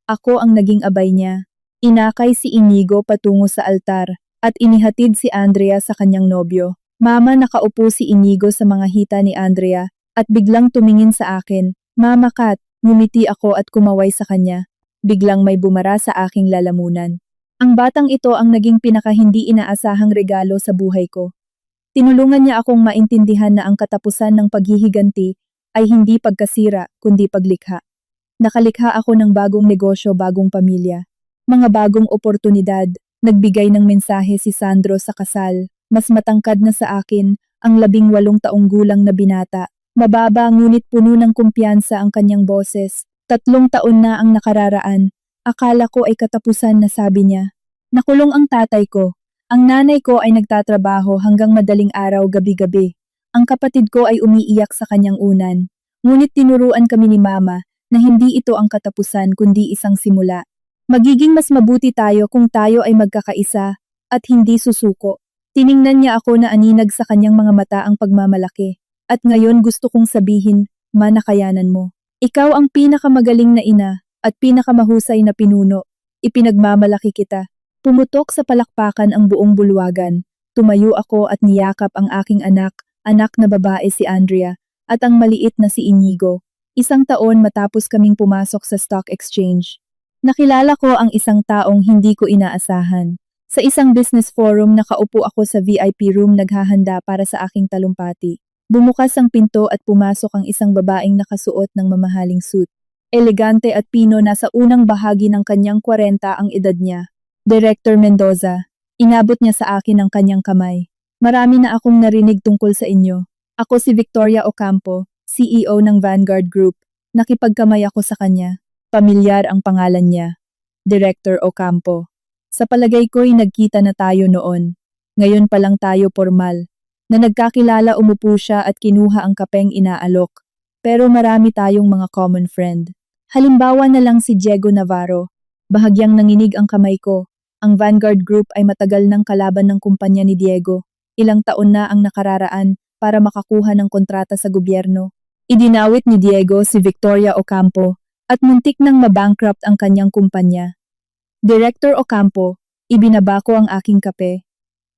Speaker 1: Ako ang naging abay niya. Inakay si Inigo patungo sa altar at inihatid si Andrea sa kanyang nobyo. Mama, nakaupo si Inigo sa mga hita ni Andrea at biglang tumingin sa akin. Mama Kat, ngumiti ako at kumaway sa kanya. Biglang may bumara sa aking lalamunan. Ang batang ito ang naging pinaka hindi inaasahang regalo sa buhay ko. Tinulungan niya akong maintindihan na ang katapusan ng paghihiganti ay hindi pagkasira kundi paglikha. Nakalikha ako ng bagong negosyo, bagong pamilya. Mga bagong oportunidad, nagbigay ng mensahe si Sandro sa kasal. Mas matangkad na sa akin ang 18 taong gulang na binata. Mababa ngunit puno ng kumpiyansa ang kanyang boses. 3 taon na ang nakararaan. Akala ko ay katapusan na, sabi niya. Nakulong ang tatay ko. Ang nanay ko ay nagtatrabaho hanggang madaling araw gabi-gabi. Ang kapatid ko ay umiiyak sa kanyang unan. Ngunit tinuruan kami ni Mama na hindi ito ang katapusan kundi isang simula. Magiging mas mabuti tayo kung tayo ay magkakaisa at hindi susuko. Tiningnan niya ako na aninag sa kanyang mga mata ang pagmamalaki. At ngayon gusto kong sabihin, Ma, nakayanan mo. Ikaw ang pinakamagaling na ina at pinakamahusay na pinuno. Ipinagmamalaki kita. Pumutok sa palakpakan ang buong bulwagan. Tumayo ako at niyakap ang aking anak na babae si Andrea, at ang maliit na si Inigo. 1 taon matapos kaming pumasok sa stock exchange. Nakilala ko ang isang taong hindi ko inaasahan. Sa isang business forum nakaupo ako sa VIP room naghahanda para sa aking talumpati. Bumukas ang pinto at pumasok ang isang babaeng nakasuot ng mamahaling suit. Elegante at pino, nasa unang bahagi ng kanyang 40 ang edad niya. Director Mendoza, inabot niya sa akin ang kanyang kamay. Marami na akong narinig tungkol sa inyo. Ako si Victoria Ocampo, CEO ng Vanguard Group. Nakipagkamay ako sa kanya. Pamilyar ang pangalan niya. Director Ocampo. Sa palagay ko'y nagkita na tayo noon. Ngayon pa lang tayo formal. Na nagkakilala, umupo siya at kinuha ang kapeng inaalok. Pero marami tayong mga common friend. Halimbawa na lang si Diego Navarro. Bahagyang nanginig ang kamay ko. Ang Vanguard Group ay matagal ng kalaban ng kumpanya ni Diego. Ilang taon na ang nakararaan para makakuha ng kontrata sa gobyerno. Idinawit ni Diego si Victoria Ocampo at muntik nang mabankrupt ang kanyang kumpanya. Director Ocampo, ibinaba ko ang aking kape.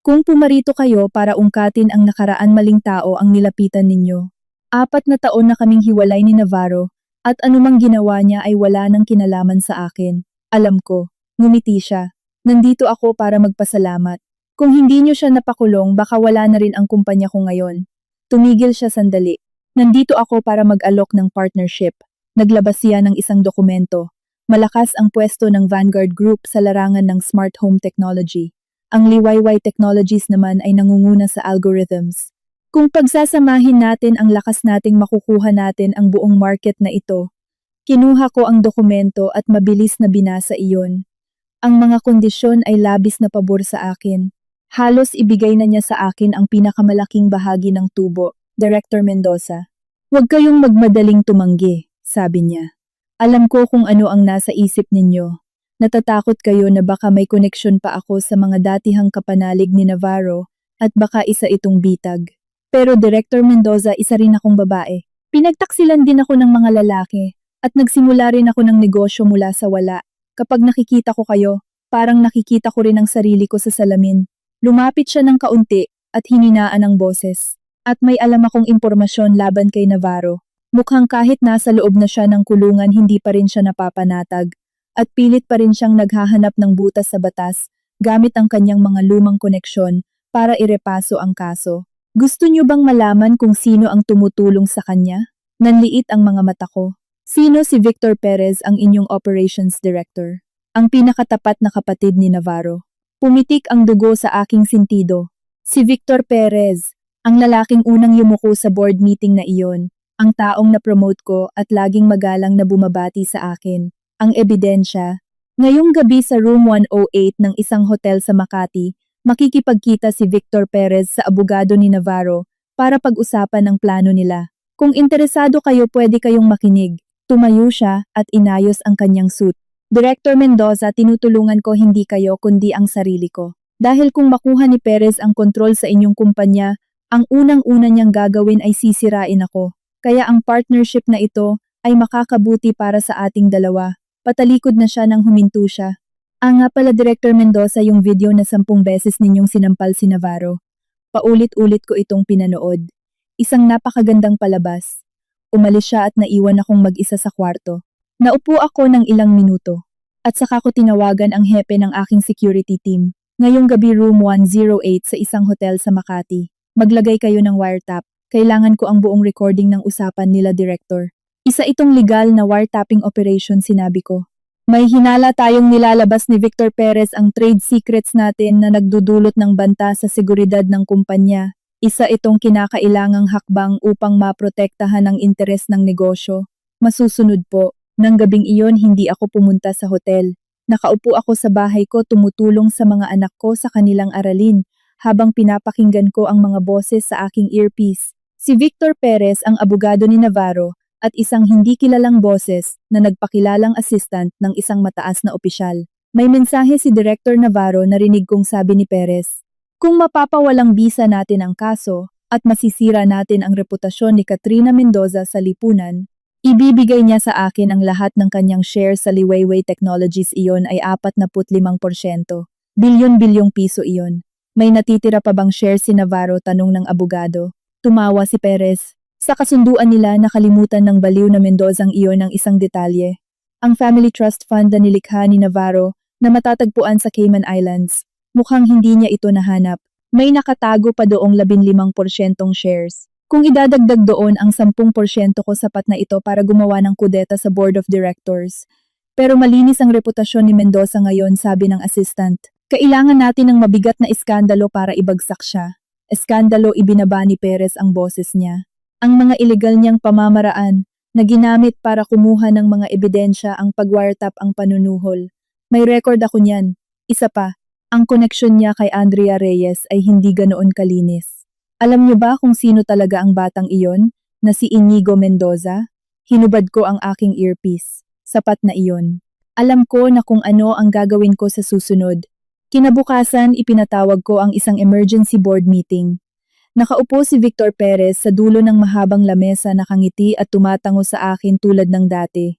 Speaker 1: Kung pumarito kayo para ungkatin ang nakaraan, maling tao ang nilapitan ninyo. 4 na taon na kaming hiwalay ni Navarro at anumang ginawa niya ay wala nang kinalaman sa akin. Alam ko, ngumiti siya. Nandito ako para magpasalamat. Kung hindi niyo siya napakulong, baka wala na rin ang kumpanya ko ngayon. Tumigil siya sandali. Nandito ako para mag-alok ng partnership. Naglabas siya ng isang dokumento. Malakas ang pwesto ng Vanguard Group sa larangan ng smart home technology. Ang Liwayway Technologies naman ay nangunguna sa algorithms. Kung pagsasamahin natin ang lakas nating makukuha natin ang buong market na ito. Kinuha ko ang dokumento at mabilis na binasa iyon. Ang mga kondisyon ay labis na pabor sa akin. Halos ibigay na niya sa akin ang pinakamalaking bahagi ng tubo. Director Mendoza. Huwag kayong magmadaling tumanggi, sabi niya. Alam ko kung ano ang nasa isip ninyo. Natatakot kayo na baka may koneksyon pa ako sa mga datihang kapanalig ni Navarro at baka isa itong bitag. Pero Director Mendoza, isa rin akong babae. Pinagtaksilan din ako ng mga lalaki at nagsimula rin ako ng negosyo mula sa wala. Kapag nakikita ko kayo, parang nakikita ko rin ang sarili ko sa salamin. Lumapit siya ng kaunti at hininaan ang boses. At may alam akong impormasyon laban kay Navarro. Mukhang kahit nasa loob na siya ng kulungan, hindi pa rin siya napapanatag. At pilit pa rin siyang naghahanap ng butas sa batas gamit ang kanyang mga lumang koneksyon para irepaso ang kaso. Gusto niyo bang malaman kung sino ang tumutulong sa kanya? Nanliit ang mga mata ko. Sino? Si Victor Perez, ang inyong operations director. Ang pinakatapat na kapatid ni Navarro. Pumitik ang dugo sa aking sentido. Si Victor Perez, ang lalaking unang yumuko sa board meeting na iyon. Ang taong na-promote ko at laging magalang na bumabati sa akin. Ang ebidensya. Ngayong gabi sa room 108 ng isang hotel sa Makati, makikipagkita si Victor Perez sa abogado ni Navarro para pag-usapan ang plano nila. Kung interesado kayo, pwede kayong makinig. Tumayo siya at inayos ang kanyang suit. Director Mendoza, tinutulungan ko hindi kayo kundi ang sarili ko. Dahil kung makuha ni Perez ang kontrol sa inyong kumpanya, ang unang-una niyang gagawin ay sisirain ako. Kaya ang partnership na ito ay makakabuti para sa ating dalawa. Patalikod na siya nang huminto siya. Nga pala Director Mendoza yung video na 10 beses ninyong sinampal si Navarro. Paulit-ulit ko itong pinanood. Isang napakagandang palabas. Umalis siya at naiwan akong mag-isa sa kwarto. Naupo ako ng ilang minuto. At saka ko tinawagan ang hepe ng aking security team. Ngayong gabi room 108 sa isang hotel sa Makati. Maglagay kayo ng wiretap. Kailangan ko ang buong recording ng usapan nila Director. Isa itong legal na wiretapping operation sinabi ko. May hinala tayong nilalabas ni Victor Perez ang trade secrets natin na nagdudulot ng banta sa seguridad ng kumpanya. Isa itong kinakailangang hakbang upang maprotektahan ang interes ng negosyo. Masusunod po, nang gabing iyon hindi ako pumunta sa hotel. Nakaupo ako sa bahay ko tumutulong sa mga anak ko sa kanilang aralin habang pinapakinggan ko ang mga boses sa aking earpiece. Si Victor Perez ang abogado ni Navarro at isang hindi kilalang boses na nagpakilalang assistant ng isang mataas na opisyal. May mensahe si Director Navarro na rinig kong sabi ni Perez. Kung mapapawalang bisa natin ang kaso at masisira natin ang reputasyon ni Katrina Mendoza sa lipunan, ibibigay niya sa akin ang lahat ng kanyang shares sa Liwayway Technologies. Iyon ay 45%. Bilyon-bilyong piso iyon. May natitira pa bang share si Navarro? Tanong ng abogado. Tumawa si Perez. Sa kasunduan nila nakalimutan ng baliw na Mendozang iyon ang isang detalye. Ang family trust fund na nilikha ni Navarro na matatagpuan sa Cayman Islands. Mukhang hindi niya ito nahanap. May nakatago pa doong 15% shares. Kung idadagdag doon ang 10% ko sapat na ito para gumawa ng kudeta sa board of directors. Pero malinis ang reputasyon ni Mendoza ngayon, sabi ng assistant. Kailangan natin ng mabigat na iskandalo para ibagsak siya. Eskandalo, ibinaba ni Perez ang boses niya. Ang mga illegal niyang pamamaraan na ginamit para kumuha ng mga ebidensya ang pag-wiretap ang panunuhol. May record ako niyan. Isa pa, ang koneksyon niya kay Andrea Reyes ay hindi ganoon kalinis. Alam niyo ba kung sino talaga ang batang iyon na si Inigo Mendoza? Hinubad ko ang aking earpiece. Sapat na iyon. Alam ko na kung ano ang gagawin ko sa susunod. Kinabukasan ipinatawag ko ang isang emergency board meeting. Nakaupo si Victor Perez sa dulo ng mahabang lamesa, nakangiti at tumatango sa akin tulad ng dati.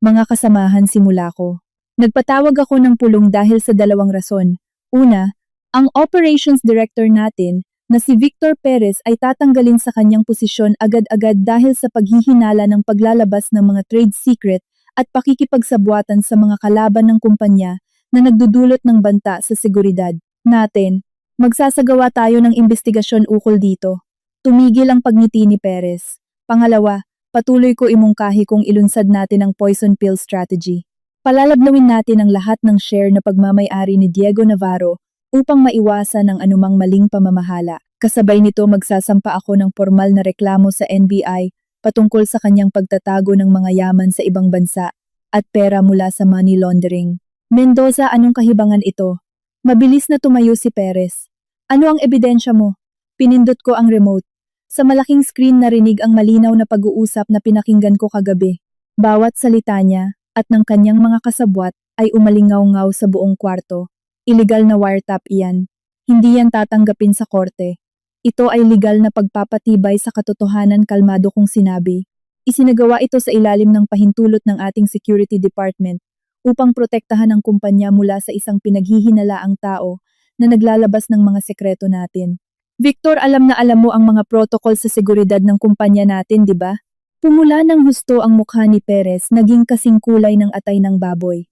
Speaker 1: Mga kasamahan, simula ko. Nagpatawag ako ng pulong dahil sa dalawang rason. Una, ang operations director natin na si Victor Perez ay tatanggalin sa kanyang posisyon agad-agad dahil sa paghihinala ng paglalabas ng mga trade secret at pakikipagsabwatan sa mga kalaban ng kumpanya na nagdudulot ng banta sa seguridad natin. Magsasagawa tayo ng investigasyon ukol dito. Tumigil ang pagngiti ni Perez. Pangalawa, patuloy ko imungkahi kung ilunsad natin ang poison pill strategy. Palalabnawin natin ang lahat ng share na pagmamay-ari ni Diego Navarro upang maiwasan ang anumang maling pamamahala. Kasabay nito magsasampa ako ng formal na reklamo sa NBI patungkol sa kanyang pagtatago ng mga yaman sa ibang bansa at pera mula sa money laundering. Mendoza, anong kahibangan ito? Mabilis na tumayo si Perez. Ano ang ebidensya mo? Pinindot ko ang remote. Sa malaking screen narinig ang malinaw na pag-uusap na pinakinggan ko kagabi. Bawat salita niya at ng kanyang mga kasabwat ay umalingaw-ngaw sa buong kwarto. Illegal na wiretap iyan. Hindi yan tatanggapin sa korte. Ito ay legal na pagpapatibay sa katotohanan, kalmado kong sinabi. Isinagawa ito sa ilalim ng pahintulot ng ating security department upang protektahan ang kumpanya mula sa isang pinaghihinalaang tao na naglalabas ng mga sekreto natin. Victor, alam na alam mo ang mga protocol sa seguridad ng kumpanya natin, di ba? Pumula ng husto ang mukha ni Perez, naging kasing kulay ng atay ng baboy.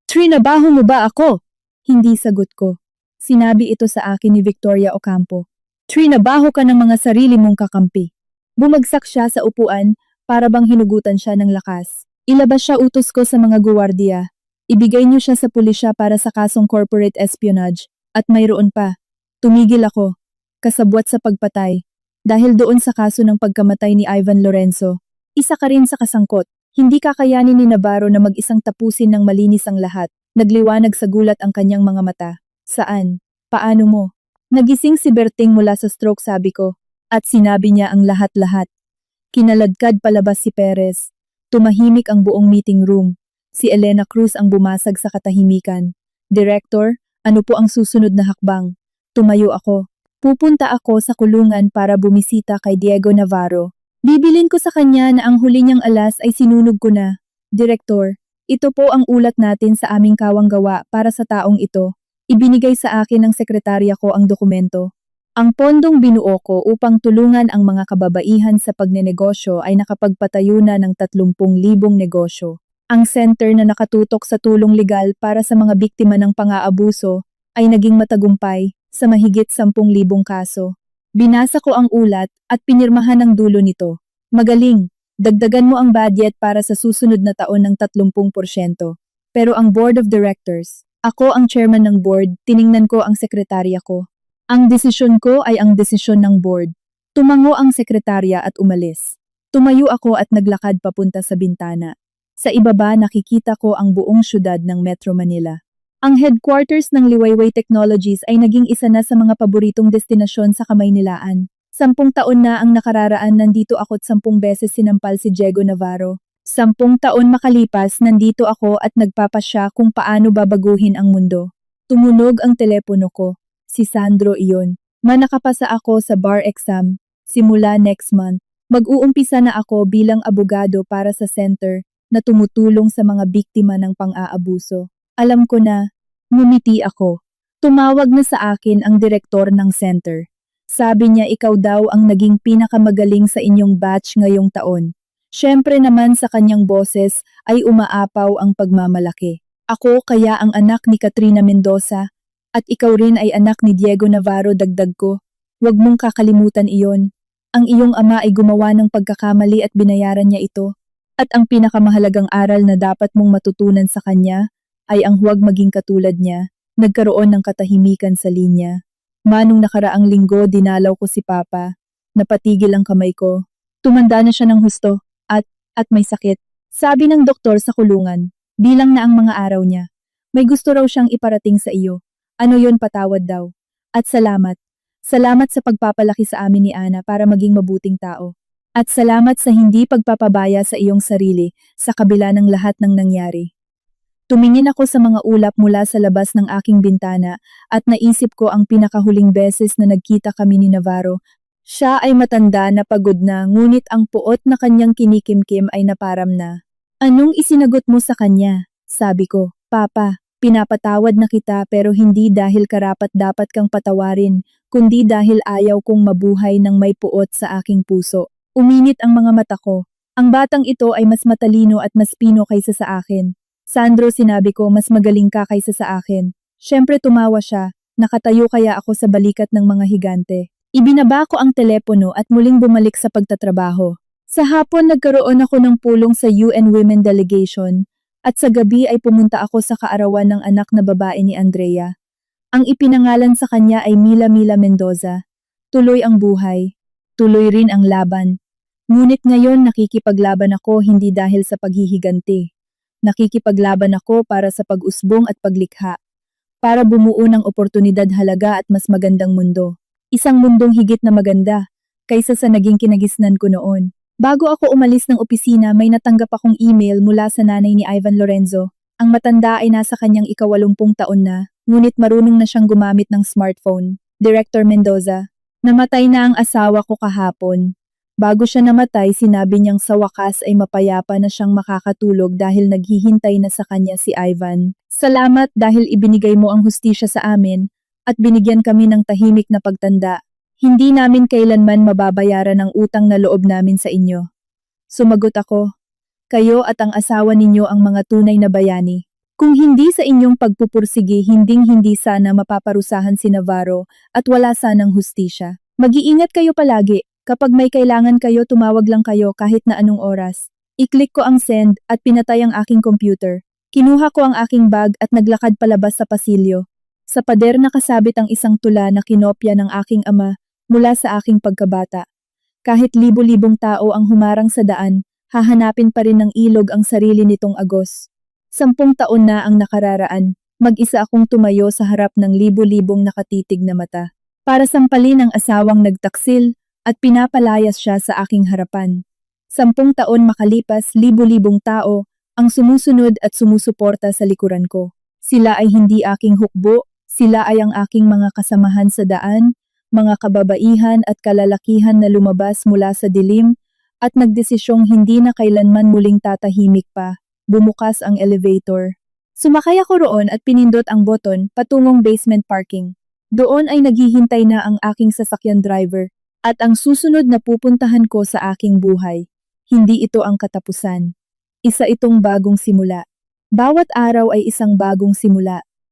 Speaker 1: Trinabaho mo ba ako? Hindi sagot ko. Sinabi ito sa akin ni Victoria Ocampo. Trinabaho ka ng mga sarili mong kakampi. Bumagsak siya sa upuan para bang hinugutan siya ng lakas. Ilabas siya, utos ko sa mga guwardiya. Ibigay niyo siya sa pulisya para sa kasong corporate espionage. At mayroon pa. Tumigil ako. Kasabwat sa pagpatay. Dahil doon sa kaso ng pagkamatay ni Ivan Lorenzo. Isa ka rin sa kasangkot. Hindi kakayanin ni Navarro na mag-isang tapusin ng malinis ang lahat. Nagliwanag sa gulat ang kanyang mga mata. Saan? Paano mo? Nagising si Berting mula sa stroke, sabi ko. At sinabi niya ang lahat-lahat. Kinaladkad palabas si Perez. Tumahimik ang buong meeting room. Si Elena Cruz ang bumasag sa katahimikan. Director, Ano po ang susunod na hakbang? Tumayo ako. Pupunta ako sa kulungan para bumisita kay Diego Navarro. Bibilin ko sa kanya na ang huli niyang alas ay sinunog ko na. Direktor, ito po ang ulat natin sa aming kawanggawa para sa taong ito. Ibinigay sa akin ng sekretarya ko ang dokumento. Ang pondong binuo ko upang tulungan ang mga kababaihan sa pagnenegosyo ay nakapagpatayo na ng 30,000 negosyo. Ang center na nakatutok sa tulong legal para sa mga biktima ng pang-aabuso ay naging matagumpay sa mahigit 10,000 kaso. Binasa ko ang ulat at pinirmahan ang dulo nito. Magaling, dagdagan mo ang budget para sa susunod na taon ng 30%. Pero ang board of directors, ako ang chairman ng board, tiningnan ko ang sekretarya ko. Ang desisyon ko ay ang desisyon ng board. Tumango ang sekretarya at umalis. Tumayo ako at naglakad papunta sa bintana. Sa ibaba nakikita ko ang buong syudad ng Metro Manila. Ang headquarters ng Liwayway Technologies ay naging isa na sa mga paboritong destinasyon sa Kamaynilaan. 10 taon na ang nakararaan, nandito ako't 10 beses sinampal si Diego Navarro. 10 taon makalipas, nandito ako at nagpapasya kung paano babaguhin ang mundo. Tumunog ang telepono ko. Si Sandro iyon. Manakapasa ako sa bar exam. Simula next month, mag-uumpisa na ako bilang abogado para sa center na tumutulong sa mga biktima ng pang-aabuso. Alam ko na, ngumiti ako. Tumawag na sa akin ang direktor ng center. Sabi niya ikaw daw ang naging pinakamagaling sa inyong batch ngayong taon. Siyempre naman sa kanyang boses ay umaapaw ang pagmamalaki. Ako kaya ang anak ni Katrina Mendoza. At ikaw rin ay anak ni Diego Navarro, dagdag ko. Huwag mong kakalimutan iyon. Ang iyong ama ay gumawa ng pagkakamali at binayaran niya ito. At ang pinakamahalagang aral na dapat mong matutunan sa kanya ay ang huwag maging katulad niya. Nagkaroon ng katahimikan sa linya. Manong nakaraang linggo dinalaw ko si Papa. Napatigil ang kamay ko. Tumanda na siya ng husto at may sakit. Sabi ng doktor sa kulungan, bilang na ang mga araw niya. May gusto raw siyang iparating sa iyo. Ano yon, patawad daw. At salamat. Salamat sa pagpapalaki sa amin ni Ana para maging mabuting tao. At salamat sa hindi pagpapabaya sa iyong sarili sa kabila ng lahat ng nangyari. Tumingin ako sa mga ulap mula sa labas ng aking bintana at naisip ko ang pinakahuling beses na nagkita kami ni Navarro. Siya ay matanda na pagod na, ngunit ang puot na kanyang kinikimkim ay naparam na. Anong isinagot mo sa kanya? Sabi ko, Papa, pinapatawad na kita pero hindi dahil karapat-dapat kang patawarin, kundi dahil ayaw kong mabuhay ng may puot sa aking puso. Uminit ang mga mata ko. Ang batang ito ay mas matalino at mas pino kaysa sa akin. Sandro, sinabi ko, mas magaling ka kaysa sa akin. Siyempre tumawa siya. Nakatayo kaya ako sa balikat ng mga higante. Ibinaba ko ang telepono at muling bumalik sa pagtatrabaho. Sa hapon nagkaroon ako ng pulong sa UN Women Delegation at sa gabi ay pumunta ako sa kaarawan ng anak na babae ni Andrea. Ang ipinangalan sa kanya ay Mila Mendoza. Tuloy ang buhay. Tuloy rin ang laban. Ngunit ngayon nakikipaglaban ako hindi dahil sa paghihiganti. Nakikipaglaban ako para sa pag-usbong at paglikha. Para bumuo ng oportunidad, halaga at mas magandang mundo. Isang mundong higit na maganda kaysa sa naging kinagisnan ko noon. Bago ako umalis ng opisina, may natanggap akong email mula sa nanay ni Ivan Lorenzo. Ang matanda ay nasa kanyang 80 taon na, ngunit marunong na siyang gumamit ng smartphone. Director Mendoza, namatay na ang asawa ko kahapon. Bago siya namatay, sinabi niyang sa wakas ay mapayapa na siyang makakatulog dahil naghihintay na sa kanya si Ivan. Salamat dahil ibinigay mo ang hustisya sa amin at binigyan kami ng tahimik na pagtanda. Hindi namin kailanman mababayaran ang utang na loob namin sa inyo. Sumagot ako, kayo at ang asawa ninyo ang mga tunay na bayani. Kung hindi sa inyong pagpupursigi, hindi sana mapaparusahan si Navarro at wala sanang hustisya. Mag-iingat kayo palagi. Kapag may kailangan kayo, tumawag lang kayo kahit na anong oras. I-click ko ang send at pinatay ang aking computer. Kinuha ko ang aking bag at naglakad palabas sa pasilyo. Sa pader nakasabit ang isang tula na kinopya ng aking ama mula sa aking pagkabata. Kahit libo-libong tao ang humarang sa daan, hahanapin pa rin ng ilog ang sarili nitong Agos. 10 taon na ang nakararaan, mag-isa akong tumayo sa harap ng libo-libong nakatitig na mata. Para sampalin ang asawang nagtaksil at pinapalayas siya sa aking harapan. 10 taon makalipas, libo-libong tao ang sumusunod at sumusuporta sa likuran ko. Sila ay hindi aking hukbo, Sila ay ang aking mga kasamahan sa daan, mga kababaihan at kalalakihan na lumabas mula sa dilim at nagdesisyong hindi na kailanman muling tatahimik pa. Bumukas ang elevator. Sumakay ako roon at pinindot ang boton patungong basement parking. Doon ay naghihintay na ang aking sasakyan driver at ang susunod na pupuntahan ko sa aking buhay. Hindi ito ang katapusan. Isa itong bagong simula. Bawat araw ay isang bagong simula.